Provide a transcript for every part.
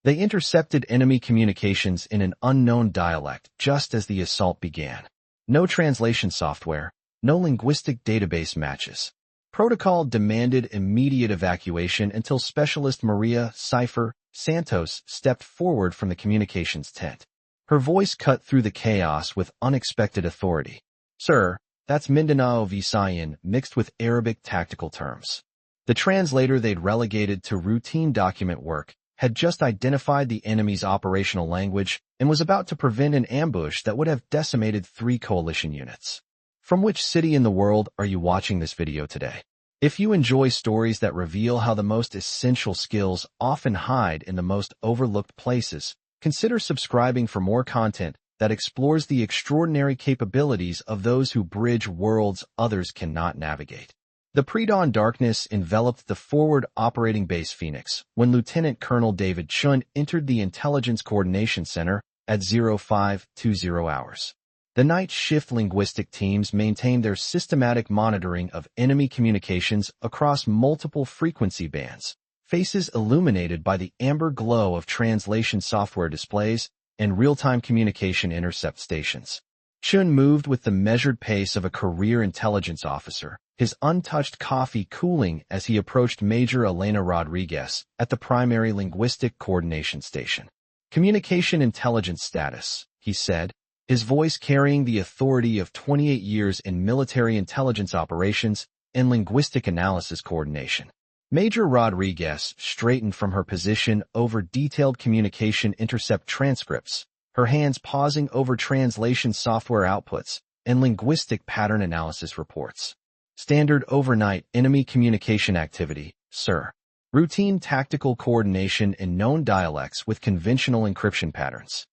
They intercepted enemy communications in an unknown dialect just as the assault began. No translation software, no linguistic database matches. Protocol demanded immediate evacuation until Specialist Maria Cipher Santos stepped forward from the communications tent. Her voice cut through the chaos with unexpected authority. "Sir, that's Mindanao Visayan mixed with Arabic tactical terms." The translator they'd relegated to routine document work had just identified the enemy's operational language and was about to prevent an ambush that would have decimated 3 coalition units. From which city in the world are you watching this video today? If you enjoy stories that reveal how the most essential skills often hide in the most overlooked places, consider subscribing for more content that explores the extraordinary capabilities of those who bridge worlds others cannot navigate. The pre-dawn darkness enveloped the forward operating base Phoenix when Lieutenant Colonel David Chun entered the Intelligence Coordination Center at 0520 hours. The night shift linguistic teams maintained their systematic monitoring of enemy communications across multiple frequency bands, faces illuminated by the amber glow of translation software displays and real-time communication intercept stations. Chun moved with the measured pace of a career intelligence officer, his untouched coffee cooling as he approached Major Elena Rodriguez at the primary linguistic coordination station. "Communication intelligence status," he said, his voice carrying the authority of 28 years in military intelligence operations and linguistic analysis coordination. Major Rodriguez straightened from her position over detailed communication intercept transcripts, her hands pausing over translation software outputs and linguistic pattern analysis reports. "Standard overnight enemy communication activity, sir. Routine tactical coordination in known dialects with conventional encryption patterns."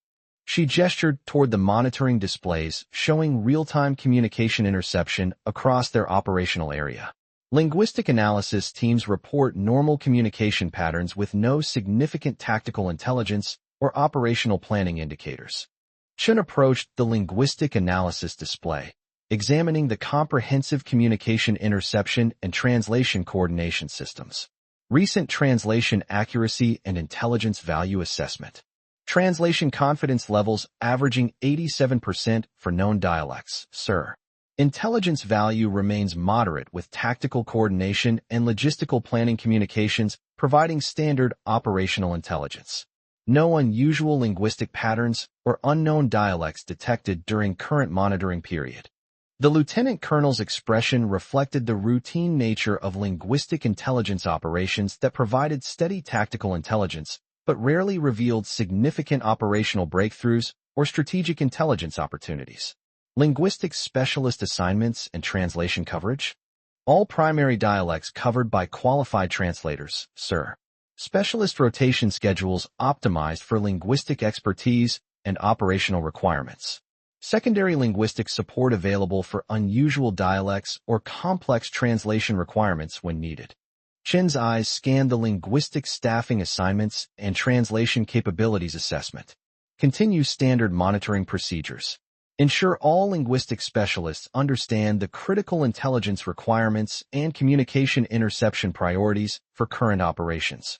She gestured toward the monitoring displays showing real-time communication interception across their operational area. Linguistic analysis teams report normal communication patterns with no significant tactical intelligence or operational planning indicators. Chun approached the linguistic analysis display, examining the comprehensive communication interception and translation coordination systems. Recent translation accuracy and intelligence value assessment. Translation confidence levels averaging 87% for known dialects, sir. Intelligence value remains moderate with tactical coordination and logistical planning communications providing standard operational intelligence. No unusual linguistic patterns or unknown dialects detected during current monitoring period. The lieutenant colonel's expression reflected the routine nature of linguistic intelligence operations that provided steady tactical intelligence, but rarely revealed significant operational breakthroughs or strategic intelligence opportunities. Linguistic specialist assignments and translation coverage. All primary dialects covered by qualified translators, sir. Specialist rotation schedules optimized for linguistic expertise and operational requirements. Secondary linguistic support available for unusual dialects or complex translation requirements when needed. Chin's eyes scanned the linguistic staffing assignments and translation capabilities assessment. Continue standard monitoring procedures. Ensure all linguistic specialists understand the critical intelligence requirements and communication interception priorities for current operations.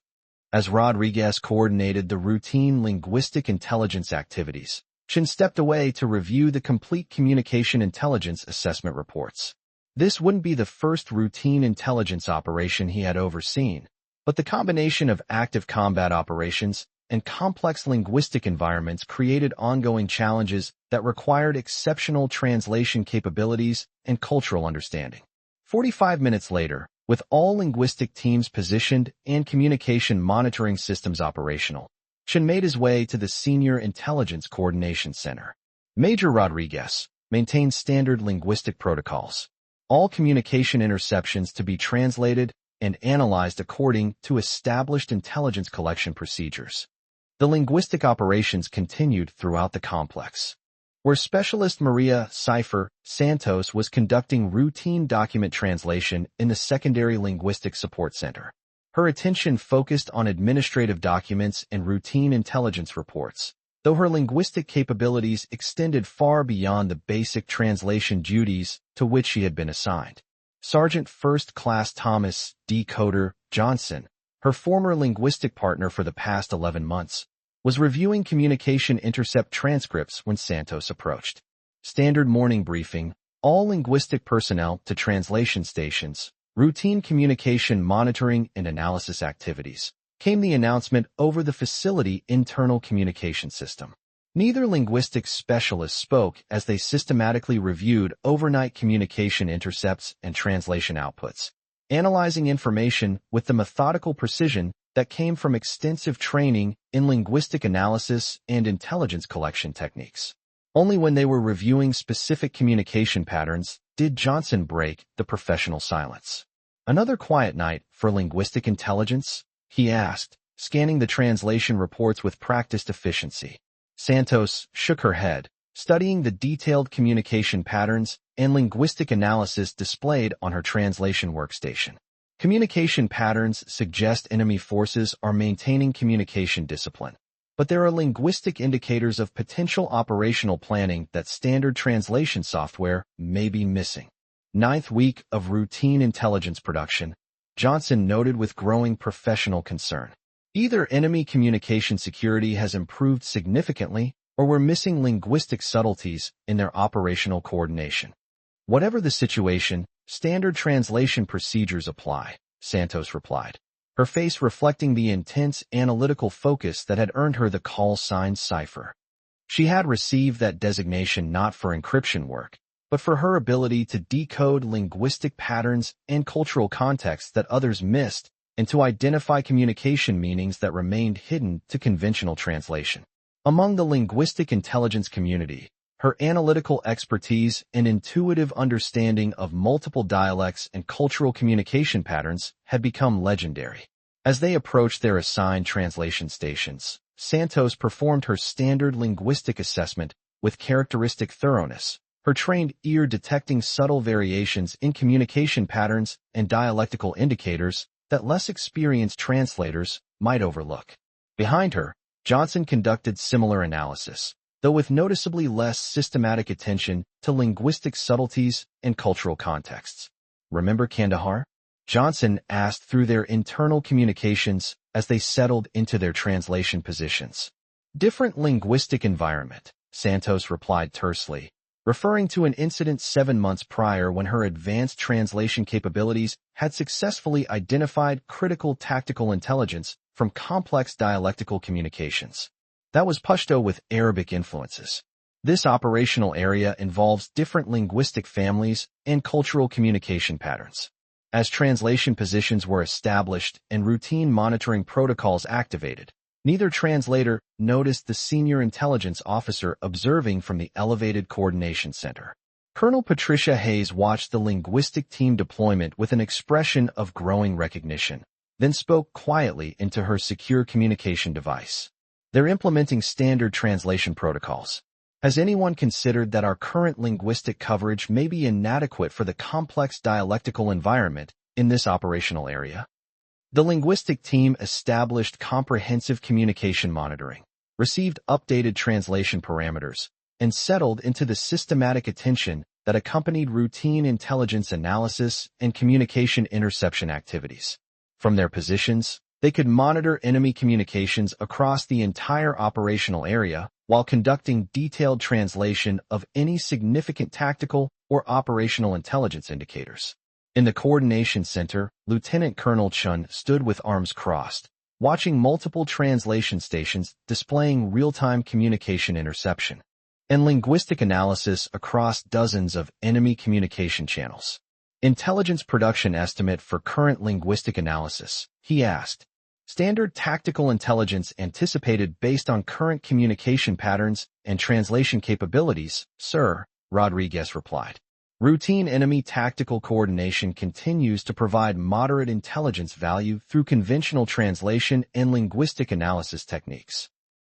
As Rodriguez coordinated the routine linguistic intelligence activities, Chin stepped away to review the complete communication intelligence assessment reports. This wouldn't be the first routine intelligence operation he had overseen, but the combination of active combat operations and complex linguistic environments created ongoing challenges that required exceptional translation capabilities and cultural understanding. 45 minutes later, with all linguistic teams positioned and communication monitoring systems operational, Chin made his way to the Senior Intelligence Coordination Center. Major Rodriguez maintained standard linguistic protocols. All communication interceptions to be translated and analyzed according to established intelligence collection procedures. The linguistic operations continued throughout the complex, where Specialist Maria Cipher Santos was conducting routine document translation in the Secondary Linguistic Support Center. Her attention focused on administrative documents and routine intelligence reports, though her linguistic capabilities extended far beyond the basic translation duties to which she had been assigned. Sergeant First Class Thomas Decoder Johnson, her former linguistic partner for the past 11 months, was reviewing communication intercept transcripts when Santos approached. Standard morning briefing, all linguistic personnel to translation stations, routine communication monitoring and analysis activities, came the announcement over the facility internal communication system. Neither linguistics specialist spoke as they systematically reviewed overnight communication intercepts and translation outputs, analyzing information with the methodical precision that came from extensive training in linguistic analysis and intelligence collection techniques. Only when they were reviewing specific communication patterns did Johnson break the professional silence. "Another quiet night for linguistic intelligence?" he asked, scanning the translation reports with practiced efficiency. Santos shook her head, studying the detailed communication patterns and linguistic analysis displayed on her translation workstation. Communication patterns suggest enemy forces are maintaining communication discipline, but there are linguistic indicators of potential operational planning that standard translation software may be missing. Ninth week of routine intelligence production, Johnson noted with growing professional concern. Either enemy communication security has improved significantly, or we're missing linguistic subtleties in their operational coordination. Whatever the situation, standard translation procedures apply, Santos replied, her face reflecting the intense analytical focus that had earned her the call sign cipher. She had received that designation not for encryption work, but for her ability to decode linguistic patterns and cultural contexts that others missed, and to identify communication meanings that remained hidden to conventional translation. Among the linguistic intelligence community, her analytical expertise and intuitive understanding of multiple dialects and cultural communication patterns had become legendary. As they approached their assigned translation stations, Santos performed her standard linguistic assessment with characteristic thoroughness, her trained ear detecting subtle variations in communication patterns and dialectical indicators that less experienced translators might overlook. Behind her, Johnson conducted similar analysis, though with noticeably less systematic attention to linguistic subtleties and cultural contexts. "Remember Kandahar?" Johnson asked through their internal communications as they settled into their translation positions. "Different linguistic environment," Santos replied tersely, referring to an incident 7 months prior when her advanced translation capabilities had successfully identified critical tactical intelligence from complex dialectical communications. That was Pashto with Arabic influences. This operational area involves different linguistic families and cultural communication patterns. As translation positions were established and routine monitoring protocols activated, neither translator noticed the senior intelligence officer observing from the elevated coordination center. Colonel Patricia Hayes watched the linguistic team deployment with an expression of growing recognition, then spoke quietly into her secure communication device. "They're implementing standard translation protocols. Has anyone considered that our current linguistic coverage may be inadequate for the complex dialectical environment in this operational area?" The linguistic team established comprehensive communication monitoring, received updated translation parameters, and settled into the systematic attention that accompanied routine intelligence analysis and communication interception activities. From their positions, they could monitor enemy communications across the entire operational area while conducting detailed translation of any significant tactical or operational intelligence indicators. In the coordination center, Lieutenant Colonel Chun stood with arms crossed, watching multiple translation stations displaying real-time communication interception and linguistic analysis across dozens of enemy communication channels. "Intelligence production estimate for current linguistic analysis," he asked. "Standard tactical intelligence anticipated based on current communication patterns and translation capabilities, sir," Rodriguez replied. "Routine enemy tactical coordination continues to provide moderate intelligence value through conventional translation and linguistic analysis techniques."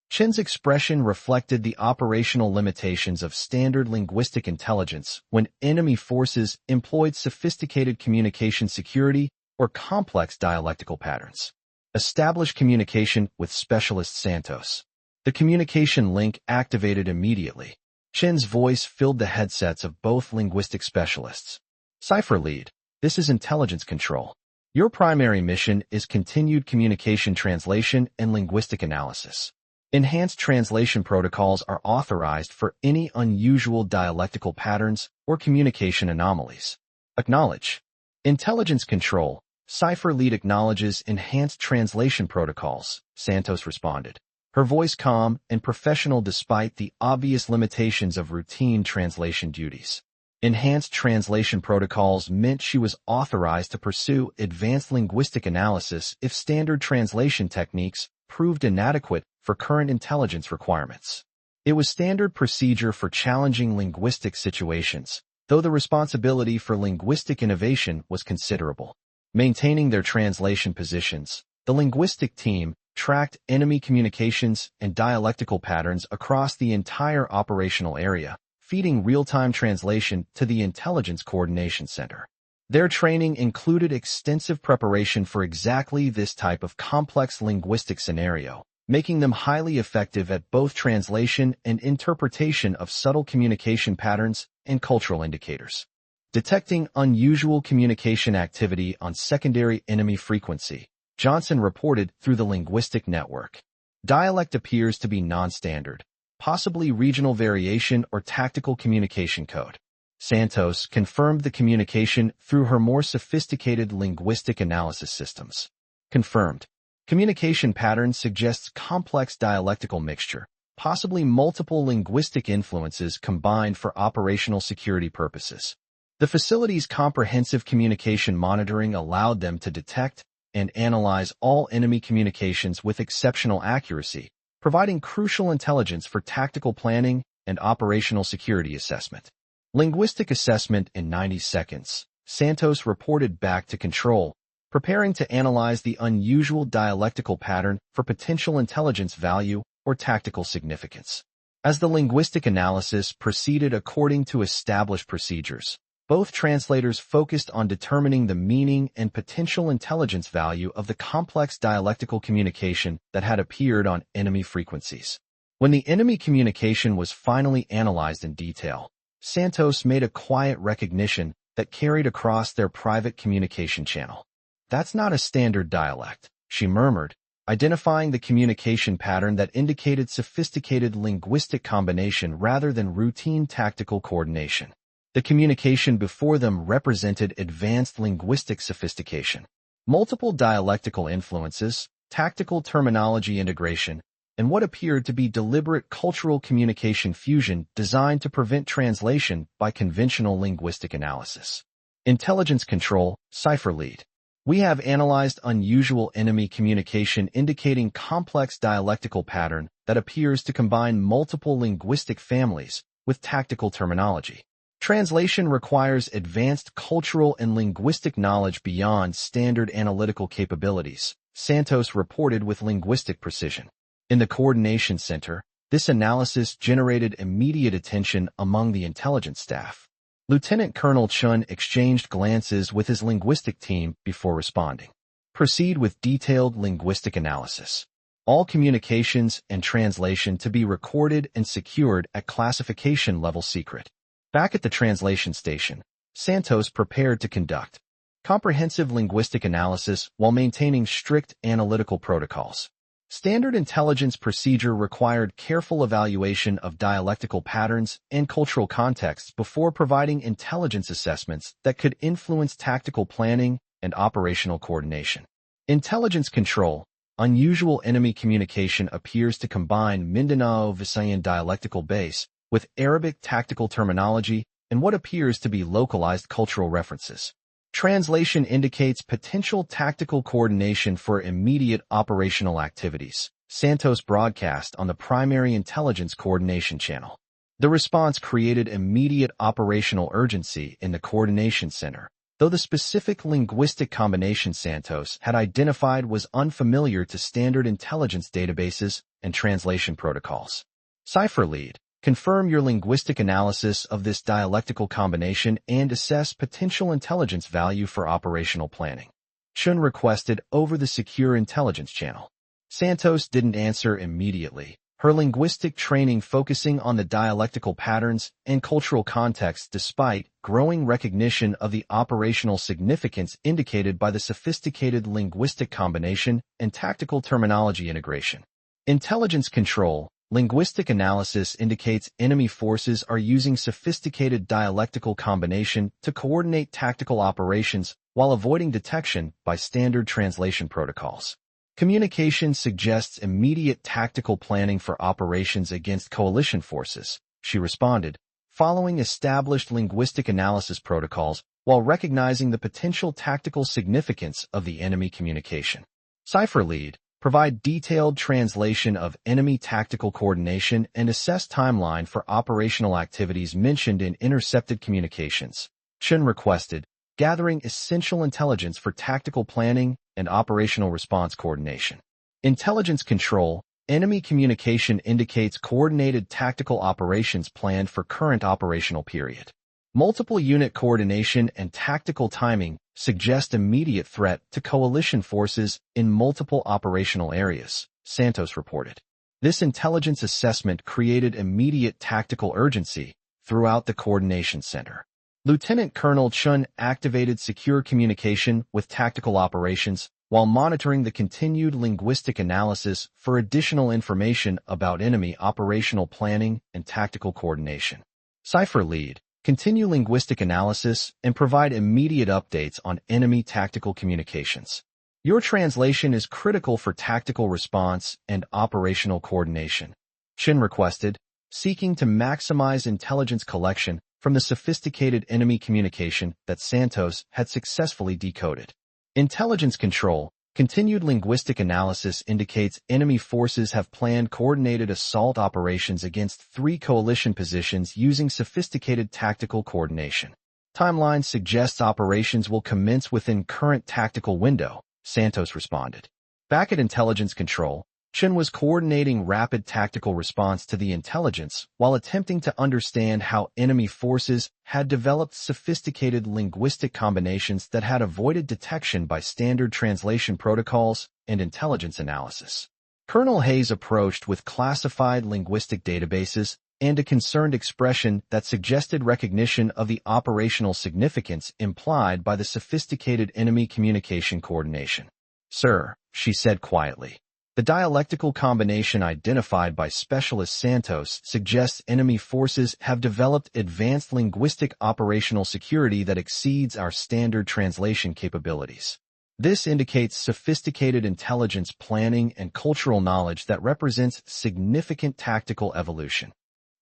Chen's expression reflected the operational limitations of standard linguistic intelligence when enemy forces employed sophisticated communication security or complex dialectical patterns. "Establish communication with Specialist Santos." The communication link activated immediately. Chen's voice filled the headsets of both linguistic specialists. "Cipher lead, this is intelligence control. Your primary mission is continued communication translation and linguistic analysis. Enhanced translation protocols are authorized for any unusual dialectical patterns or communication anomalies. Acknowledge. Intelligence control. Cipher lead acknowledges enhanced translation protocols, Santos responded, her voice calm and professional despite the obvious limitations of routine translation duties. Enhanced translation protocols meant she was authorized to pursue advanced linguistic analysis if standard translation techniques proved inadequate for current intelligence requirements. It was standard procedure for challenging linguistic situations, though the responsibility for linguistic innovation was considerable. Maintaining their translation positions, the linguistic team tracked enemy communications and dialectical patterns across the entire operational area, feeding real-time translation to the Intelligence Coordination Center. Their training included extensive preparation for exactly this type of complex linguistic scenario, making them highly effective at both translation and interpretation of subtle communication patterns and cultural indicators. Detecting unusual communication activity on secondary enemy frequency, Johnson reported through the linguistic network. Dialect appears to be non-standard, possibly regional variation or tactical communication code. Santos confirmed the communication through her more sophisticated linguistic analysis systems. Confirmed. Communication pattern suggests complex dialectical mixture, possibly multiple linguistic influences combined for operational security purposes. The facility's comprehensive communication monitoring allowed them to detect and analyze all enemy communications with exceptional accuracy, providing crucial intelligence for tactical planning and operational security assessment. Linguistic assessment in 90 seconds, Santos reported back to control, preparing to analyze the unusual dialectical pattern for potential intelligence value or tactical significance. As the linguistic analysis proceeded according to established procedures, both translators focused on determining the meaning and potential intelligence value of the complex dialectical communication that had appeared on enemy frequencies. When the enemy communication was finally analyzed in detail, Santos made a quiet recognition that carried across their private communication channel. "That's not a standard dialect," she murmured, identifying the communication pattern that indicated sophisticated linguistic combination rather than routine tactical coordination. The communication before them represented advanced linguistic sophistication. Multiple dialectical influences, tactical terminology integration, and what appeared to be deliberate cultural communication fusion designed to prevent translation by conventional linguistic analysis. Intelligence control, cipher lead. We have analyzed unusual enemy communication indicating complex dialectical pattern that appears to combine multiple linguistic families with tactical terminology. Translation requires advanced cultural and linguistic knowledge beyond standard analytical capabilities, Santos reported with linguistic precision. In the Coordination Center, this analysis generated immediate attention among the intelligence staff. Lieutenant Colonel Chun exchanged glances with his linguistic team before responding. Proceed with detailed linguistic analysis. All communications and translation to be recorded and secured at classification level secret. Back at the translation station, Santos prepared to conduct comprehensive linguistic analysis while maintaining strict analytical protocols. Standard intelligence procedure required careful evaluation of dialectical patterns and cultural contexts before providing intelligence assessments that could influence tactical planning and operational coordination. Intelligence control. Unusual enemy communication appears to combine Mindanao-Visayan dialectical base with Arabic tactical terminology and what appears to be localized cultural references. Translation indicates potential tactical coordination for immediate operational activities, Santos broadcast on the primary intelligence coordination channel. The response created immediate operational urgency in the coordination center, though the specific linguistic combination Santos had identified was unfamiliar to standard intelligence databases and translation protocols. Cipher lead. Confirm your linguistic analysis of this dialectical combination and assess potential intelligence value for operational planning. Chun requested over the secure intelligence channel. Santos didn't answer immediately, her linguistic training focusing on the dialectical patterns and cultural context despite growing recognition of the operational significance indicated by the sophisticated linguistic combination and tactical terminology integration. Intelligence control. Linguistic analysis indicates enemy forces are using sophisticated dialectical combination to coordinate tactical operations while avoiding detection by standard translation protocols. Communication suggests immediate tactical planning for operations against coalition forces, she responded, following established linguistic analysis protocols while recognizing the potential tactical significance of the enemy communication. Cipher lead. Provide detailed translation of enemy tactical coordination and assess timeline for operational activities mentioned in intercepted communications. Chen requested, gathering essential intelligence for tactical planning and operational response coordination. Intelligence control. Enemy communication indicates coordinated tactical operations planned for current operational period. Multiple unit coordination and tactical timing suggest immediate threat to coalition forces in multiple operational areas, Santos reported. This intelligence assessment created immediate tactical urgency throughout the coordination center. Lieutenant Colonel Chun activated secure communication with tactical operations while monitoring the continued linguistic analysis for additional information about enemy operational planning and tactical coordination. Cipher lead. Continue linguistic analysis and provide immediate updates on enemy tactical communications. Your translation is critical for tactical response and operational coordination, Chen requested, seeking to maximize intelligence collection from the sophisticated enemy communication that Santos had successfully decoded. Intelligence control. Continued linguistic analysis indicates enemy forces have planned coordinated assault operations against 3 coalition positions using sophisticated tactical coordination. Timeline suggests operations will commence within current tactical window, Santos responded. Back at intelligence control, Chen was coordinating rapid tactical response to the intelligence while attempting to understand how enemy forces had developed sophisticated linguistic combinations that had avoided detection by standard translation protocols and intelligence analysis. Colonel Hayes approached with classified linguistic databases and a concerned expression that suggested recognition of the operational significance implied by the sophisticated enemy communication coordination. "Sir," she said quietly. The dialectical combination identified by Specialist Santos suggests enemy forces have developed advanced linguistic operational security that exceeds our standard translation capabilities. This indicates sophisticated intelligence planning and cultural knowledge that represents significant tactical evolution.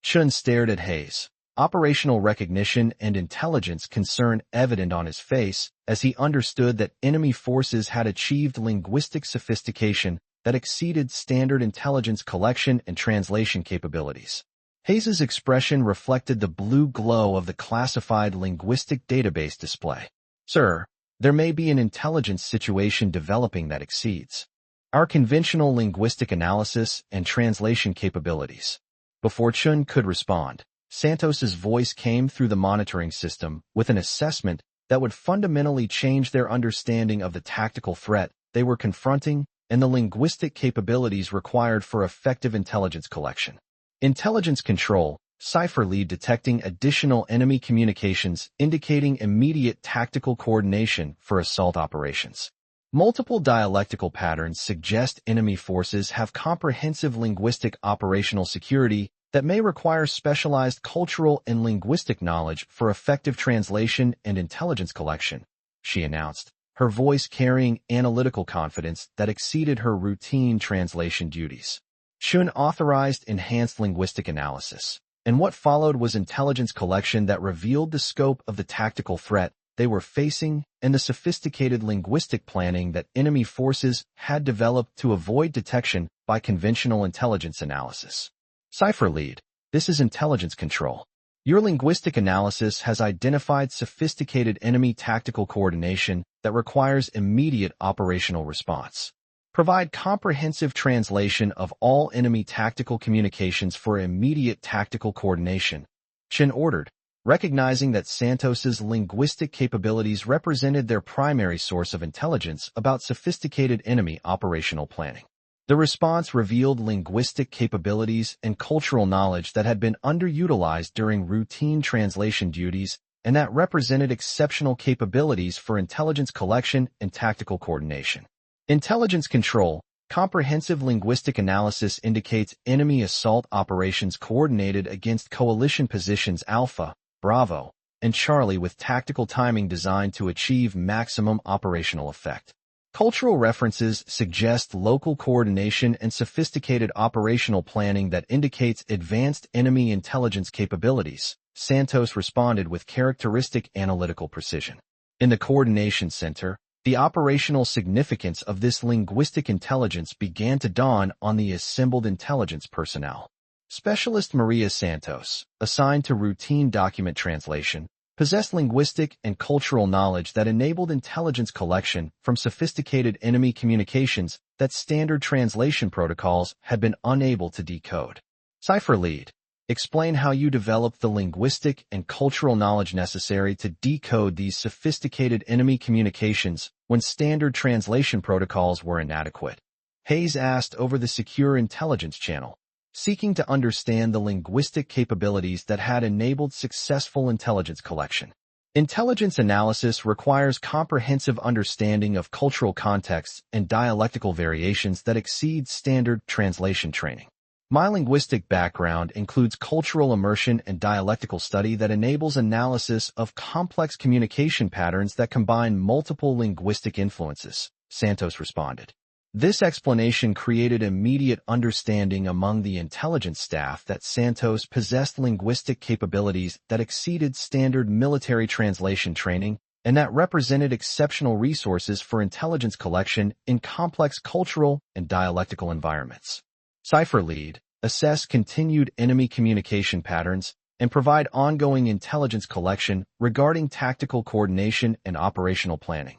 Chun stared at Hayes. Operational recognition and intelligence concern evident on his face as he understood that enemy forces had achieved linguistic sophistication that exceeded standard intelligence collection and translation capabilities. Hayes's expression reflected the blue glow of the classified linguistic database display. "Sir, there may be an intelligence situation developing that exceeds our conventional linguistic analysis and translation capabilities." Before Chun could respond, Santos's voice came through the monitoring system with an assessment that would fundamentally change their understanding of the tactical threat they were confronting and the linguistic capabilities required for effective intelligence collection. Intelligence control. Cipher lead detecting additional enemy communications indicating immediate tactical coordination for assault operations. Multiple dialectical patterns suggest enemy forces have comprehensive linguistic operational security that may require specialized cultural and linguistic knowledge for effective translation and intelligence collection, she announced, her voice carrying analytical confidence that exceeded her routine translation duties. Chun authorized enhanced linguistic analysis, and what followed was intelligence collection that revealed the scope of the tactical threat they were facing and the sophisticated linguistic planning that enemy forces had developed to avoid detection by conventional intelligence analysis. Cipher lead. This is intelligence control. Your linguistic analysis has identified sophisticated enemy tactical coordination that requires immediate operational response. Provide comprehensive translation of all enemy tactical communications for immediate tactical coordination, Chen ordered, recognizing that Santos's linguistic capabilities represented their primary source of intelligence about sophisticated enemy operational planning. The response revealed linguistic capabilities and cultural knowledge that had been underutilized during routine translation duties and that represented exceptional capabilities for intelligence collection and tactical coordination. Intelligence control. Comprehensive linguistic analysis indicates enemy assault operations coordinated against coalition positions Alpha, Bravo, and Charlie with tactical timing designed to achieve maximum operational effect. Cultural references suggest local coordination and sophisticated operational planning that indicates advanced enemy intelligence capabilities. Santos responded with characteristic analytical precision. In the Coordination Center, the operational significance of this linguistic intelligence began to dawn on the assembled intelligence personnel. Specialist Maria Santos, assigned to routine document translation, possessed linguistic and cultural knowledge that enabled intelligence collection from sophisticated enemy communications that standard translation protocols had been unable to decode. Cipher Lead. Explain how you developed the linguistic and cultural knowledge necessary to decode these sophisticated enemy communications when standard translation protocols were inadequate. Hayes asked over the Secure Intelligence Channel, seeking to understand the linguistic capabilities that had enabled successful intelligence collection. Intelligence analysis requires comprehensive understanding of cultural contexts and dialectical variations that exceed standard translation training. My linguistic background includes cultural immersion and dialectical study that enables analysis of complex communication patterns that combine multiple linguistic influences, Santos responded. This explanation created immediate understanding among the intelligence staff that Santos possessed linguistic capabilities that exceeded standard military translation training and that represented exceptional resources for intelligence collection in complex cultural and dialectical environments. Cipher Lead. Assess continued enemy communication patterns and provide ongoing intelligence collection regarding tactical coordination and operational planning.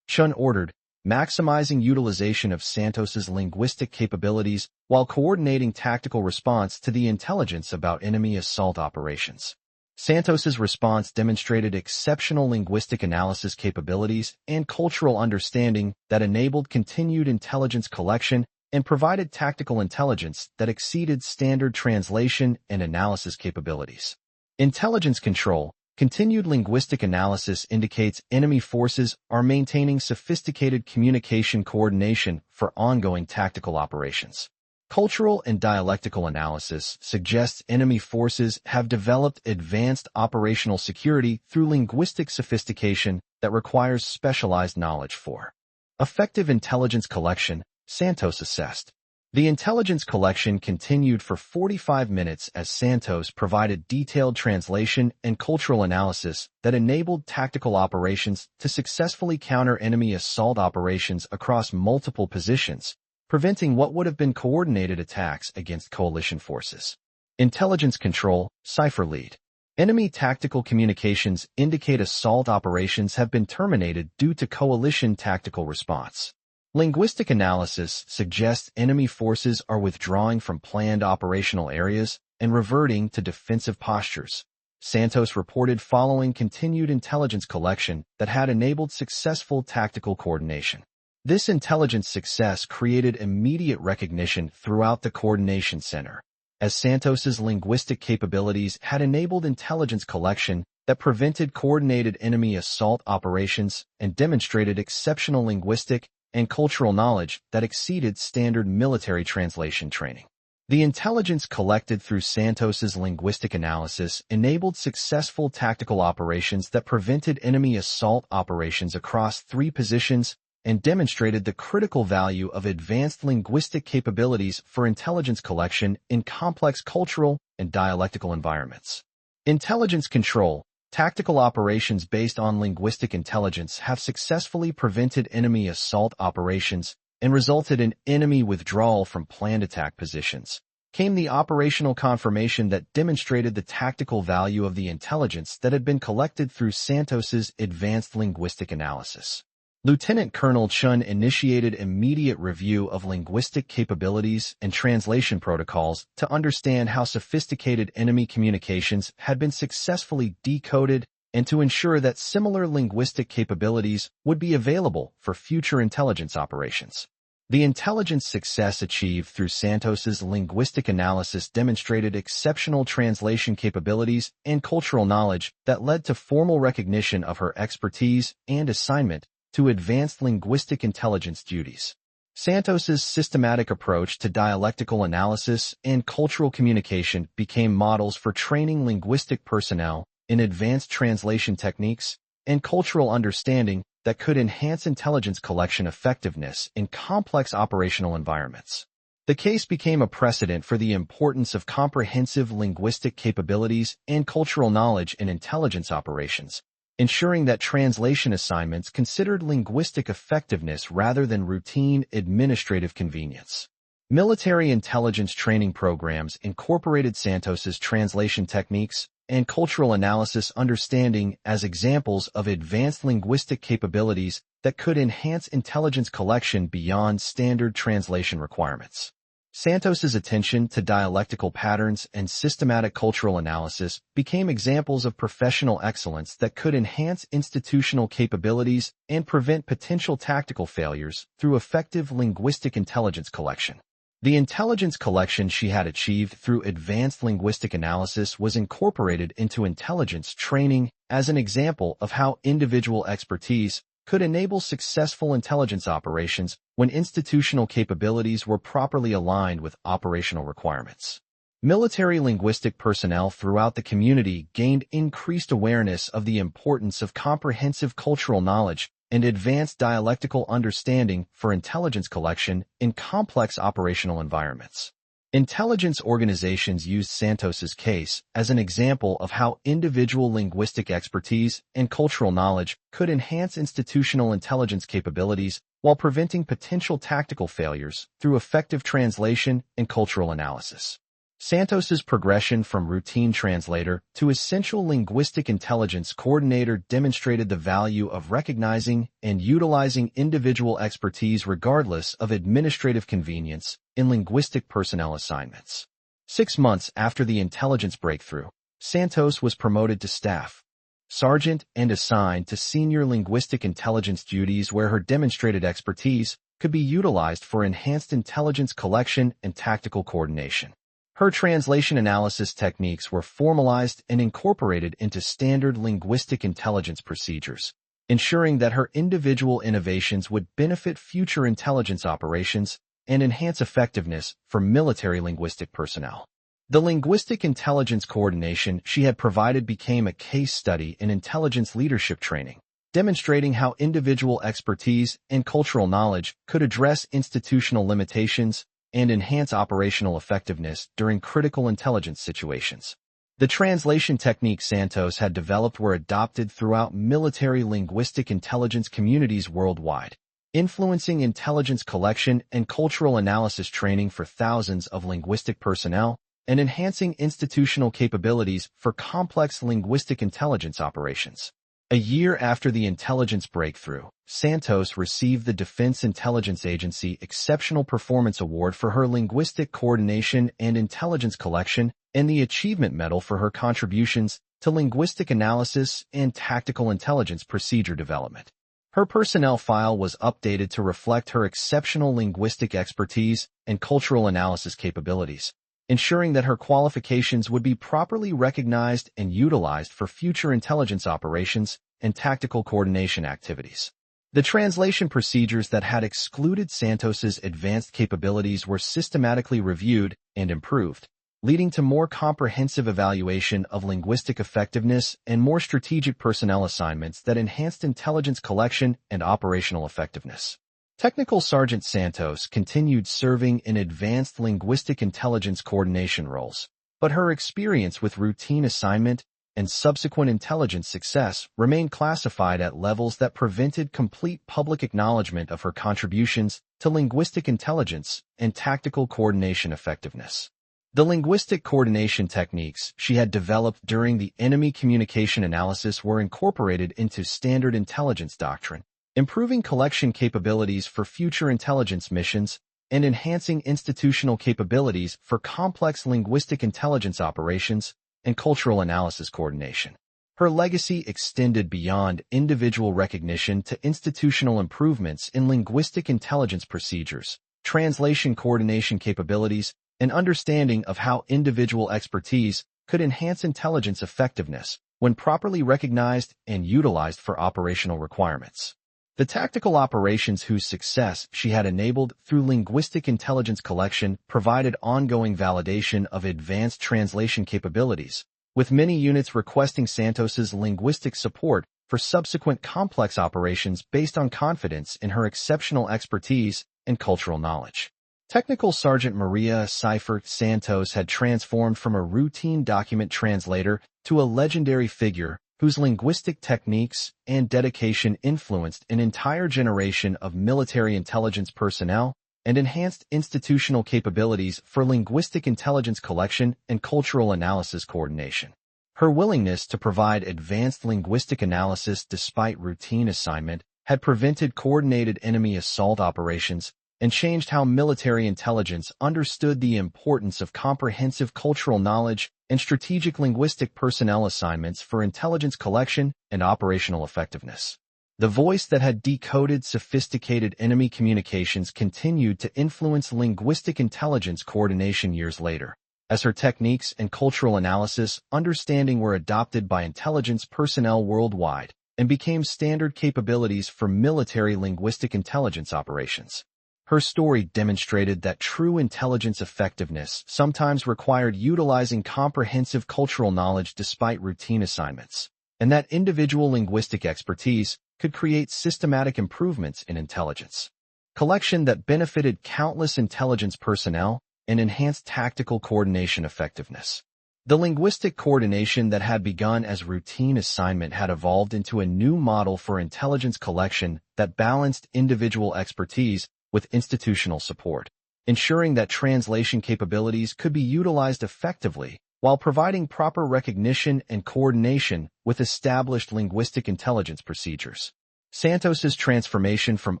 Chun ordered, maximizing utilization of Santos's linguistic capabilities while coordinating tactical response to the intelligence about enemy assault operations. Santos's response demonstrated exceptional linguistic analysis capabilities and cultural understanding that enabled continued intelligence collection and provided tactical intelligence that exceeded standard translation and analysis capabilities. Intelligence control. Continued linguistic analysis indicates enemy forces are maintaining sophisticated communication coordination for ongoing tactical operations. Cultural and dialectical analysis suggests enemy forces have developed advanced operational security through linguistic sophistication that requires specialized knowledge for effective intelligence collection, Santos assessed. The intelligence collection continued for 45 minutes as Santos provided detailed translation and cultural analysis that enabled tactical operations to successfully counter enemy assault operations across multiple positions, preventing what would have been coordinated attacks against coalition forces. Intelligence control, Cipher Lead. Enemy tactical communications indicate assault operations have been terminated due to coalition tactical response. Linguistic analysis suggests enemy forces are withdrawing from planned operational areas and reverting to defensive postures. Santos reported following continued intelligence collection that had enabled successful tactical coordination. This intelligence success created immediate recognition throughout the Coordination Center, as Santos's linguistic capabilities had enabled intelligence collection that prevented coordinated enemy assault operations and demonstrated exceptional linguistic and cultural knowledge that exceeded standard military translation training. The intelligence collected through Santos's linguistic analysis enabled successful tactical operations that prevented enemy assault operations across 3 positions and demonstrated the critical value of advanced linguistic capabilities for intelligence collection in complex cultural and dialectical environments. Intelligence control. Tactical operations based on linguistic intelligence have successfully prevented enemy assault operations and resulted in enemy withdrawal from planned attack positions. Came the operational confirmation that demonstrated the tactical value of the intelligence that had been collected through Santos's advanced linguistic analysis. Lieutenant Colonel Chun initiated immediate review of linguistic capabilities and translation protocols to understand how sophisticated enemy communications had been successfully decoded and to ensure that similar linguistic capabilities would be available for future intelligence operations. The intelligence success achieved through Santos's linguistic analysis demonstrated exceptional translation capabilities and cultural knowledge that led to formal recognition of her expertise and assignment to advanced linguistic intelligence duties. Santos's systematic approach to dialectical analysis and cultural communication became models for training linguistic personnel in advanced translation techniques and cultural understanding that could enhance intelligence collection effectiveness in complex operational environments. The case became a precedent for the importance of comprehensive linguistic capabilities and cultural knowledge in intelligence operations, ensuring that translation assignments considered linguistic effectiveness rather than routine administrative convenience. Military intelligence training programs incorporated Santos's translation techniques and cultural analysis understanding as examples of advanced linguistic capabilities that could enhance intelligence collection beyond standard translation requirements. Santos's attention to dialectical patterns and systematic cultural analysis became examples of professional excellence that could enhance institutional capabilities and prevent potential tactical failures through effective linguistic intelligence collection. The intelligence collection she had achieved through advanced linguistic analysis was incorporated into intelligence training as an example of how individual expertise could enable successful intelligence operations when institutional capabilities were properly aligned with operational requirements. Military linguistic personnel throughout the community gained increased awareness of the importance of comprehensive cultural knowledge and advanced dialectical understanding for intelligence collection in complex operational environments. Intelligence organizations used Santos's case as an example of how individual linguistic expertise and cultural knowledge could enhance institutional intelligence capabilities while preventing potential tactical failures through effective translation and cultural analysis. Santos's progression from routine translator to essential linguistic intelligence coordinator demonstrated the value of recognizing and utilizing individual expertise regardless of administrative convenience in linguistic personnel assignments. 6 months after the intelligence breakthrough, Santos was promoted to staff sergeant and assigned to senior linguistic intelligence duties where her demonstrated expertise could be utilized for enhanced intelligence collection and tactical coordination. Her translation analysis techniques were formalized and incorporated into standard linguistic intelligence procedures, ensuring that her individual innovations would benefit future intelligence operations and enhance effectiveness for military linguistic personnel. The linguistic intelligence coordination she had provided became a case study in intelligence leadership training, demonstrating how individual expertise and cultural knowledge could address institutional limitations and enhance operational effectiveness during critical intelligence situations. The translation techniques Santos had developed were adopted throughout military linguistic intelligence communities worldwide, influencing intelligence collection and cultural analysis training for thousands of linguistic personnel and enhancing institutional capabilities for complex linguistic intelligence operations. A year after the intelligence breakthrough, Santos received the Defense Intelligence Agency Exceptional Performance Award for her linguistic coordination and intelligence collection and the Achievement Medal for her contributions to linguistic analysis and tactical intelligence procedure development. Her personnel file was updated to reflect her exceptional linguistic expertise and cultural analysis capabilities, ensuring that her qualifications would be properly recognized and utilized for future intelligence operations and tactical coordination activities. The translation procedures that had excluded Santos's advanced capabilities were systematically reviewed and improved, leading to more comprehensive evaluation of linguistic effectiveness and more strategic personnel assignments that enhanced intelligence collection and operational effectiveness. Technical Sergeant Santos continued serving in advanced linguistic intelligence coordination roles, but her experience with routine assignment and subsequent intelligence success remained classified at levels that prevented complete public acknowledgement of her contributions to linguistic intelligence and tactical coordination effectiveness. The linguistic coordination techniques she had developed during the enemy communication analysis were incorporated into standard intelligence doctrine, improving collection capabilities for future intelligence missions and enhancing institutional capabilities for complex linguistic intelligence operations and cultural analysis coordination. Her legacy extended beyond individual recognition to institutional improvements in linguistic intelligence procedures, translation coordination capabilities, and understanding of how individual expertise could enhance intelligence effectiveness when properly recognized and utilized for operational requirements. The tactical operations whose success she had enabled through linguistic intelligence collection provided ongoing validation of advanced translation capabilities, with many units requesting Santos's linguistic support for subsequent complex operations based on confidence in her exceptional expertise and cultural knowledge. Technical Sergeant Maria Seifert Santos had transformed from a routine document translator to a legendary figure whose linguistic techniques and dedication influenced an entire generation of military intelligence personnel and enhanced institutional capabilities for linguistic intelligence collection and cultural analysis coordination. Her willingness to provide advanced linguistic analysis despite routine assignment had prevented coordinated enemy assault operations and changed how military intelligence understood the importance of comprehensive cultural knowledge and strategic linguistic personnel assignments for intelligence collection and operational effectiveness. The voice that had decoded sophisticated enemy communications continued to influence linguistic intelligence coordination years later, as her techniques and cultural analysis understanding were adopted by intelligence personnel worldwide and became standard capabilities for military linguistic intelligence operations. Her story demonstrated that true intelligence effectiveness sometimes required utilizing comprehensive cultural knowledge despite routine assignments, and that individual linguistic expertise could create systematic improvements in intelligence collection that benefited countless intelligence personnel and enhanced tactical coordination effectiveness. The linguistic coordination that had begun as routine assignment had evolved into a new model for intelligence collection that balanced individual expertise with institutional support, ensuring that translation capabilities could be utilized effectively while providing proper recognition and coordination with established linguistic intelligence procedures. Santos's transformation from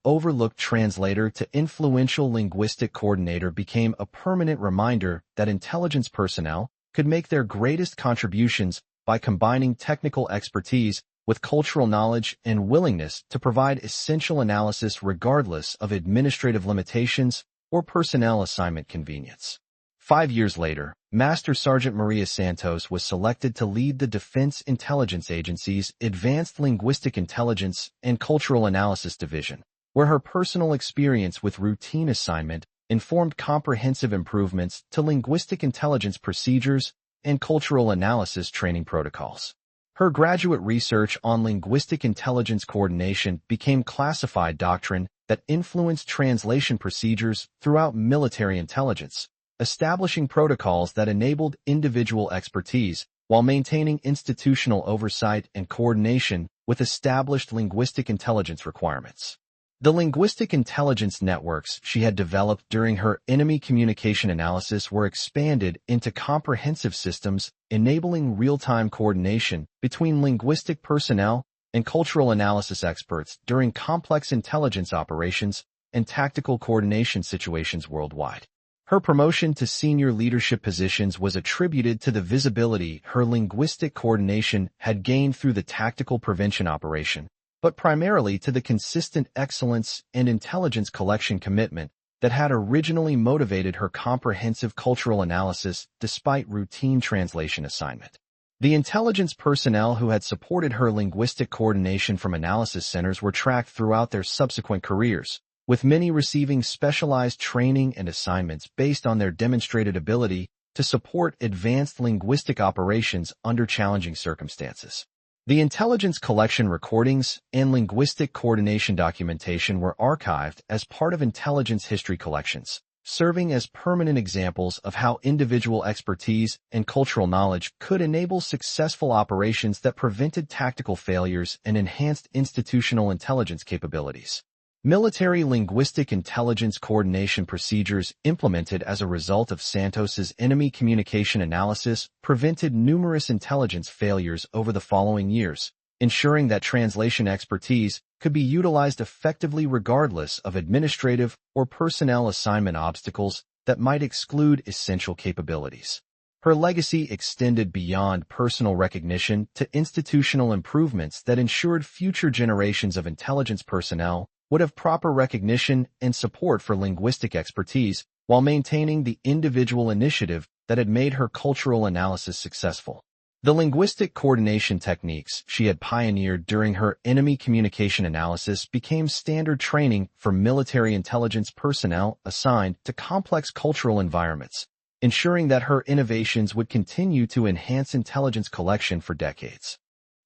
overlooked translator to influential linguistic coordinator became a permanent reminder that intelligence personnel could make their greatest contributions by combining technical expertise with cultural knowledge and willingness to provide essential analysis regardless of administrative limitations or personnel assignment convenience. 5 years later, Master Sergeant Maria Santos was selected to lead the Defense Intelligence Agency's Advanced Linguistic Intelligence and Cultural Analysis Division, where her personal experience with routine assignment informed comprehensive improvements to linguistic intelligence procedures and cultural analysis training protocols. Her graduate research on linguistic intelligence coordination became classified doctrine that influenced translation procedures throughout military intelligence, establishing protocols that enabled individual expertise while maintaining institutional oversight and coordination with established linguistic intelligence requirements. The linguistic intelligence networks she had developed during her enemy communication analysis were expanded into comprehensive systems, enabling real-time coordination between linguistic personnel and cultural analysis experts during complex intelligence operations and tactical coordination situations worldwide. Her promotion to senior leadership positions was attributed to the visibility her linguistic coordination had gained through the tactical prevention operation, but primarily to the consistent excellence and intelligence collection commitment that had originally motivated her comprehensive cultural analysis despite routine translation assignment. The intelligence personnel who had supported her linguistic coordination from analysis centers were tracked throughout their subsequent careers, with many receiving specialized training and assignments based on their demonstrated ability to support advanced linguistic operations under challenging circumstances. The intelligence collection recordings and linguistic coordination documentation were archived as part of intelligence history collections, serving as permanent examples of how individual expertise and cultural knowledge could enable successful operations that prevented tactical failures and enhanced institutional intelligence capabilities. Military linguistic intelligence coordination procedures implemented as a result of Santos's enemy communication analysis prevented numerous intelligence failures over the following years, ensuring that translation expertise could be utilized effectively regardless of administrative or personnel assignment obstacles that might exclude essential capabilities. Her legacy extended beyond personal recognition to institutional improvements that ensured future generations of intelligence personnel would have proper recognition and support for linguistic expertise while maintaining the individual initiative that had made her cultural analysis successful. The linguistic coordination techniques she had pioneered during her enemy communication analysis became standard training for military intelligence personnel assigned to complex cultural environments, ensuring that her innovations would continue to enhance intelligence collection for decades.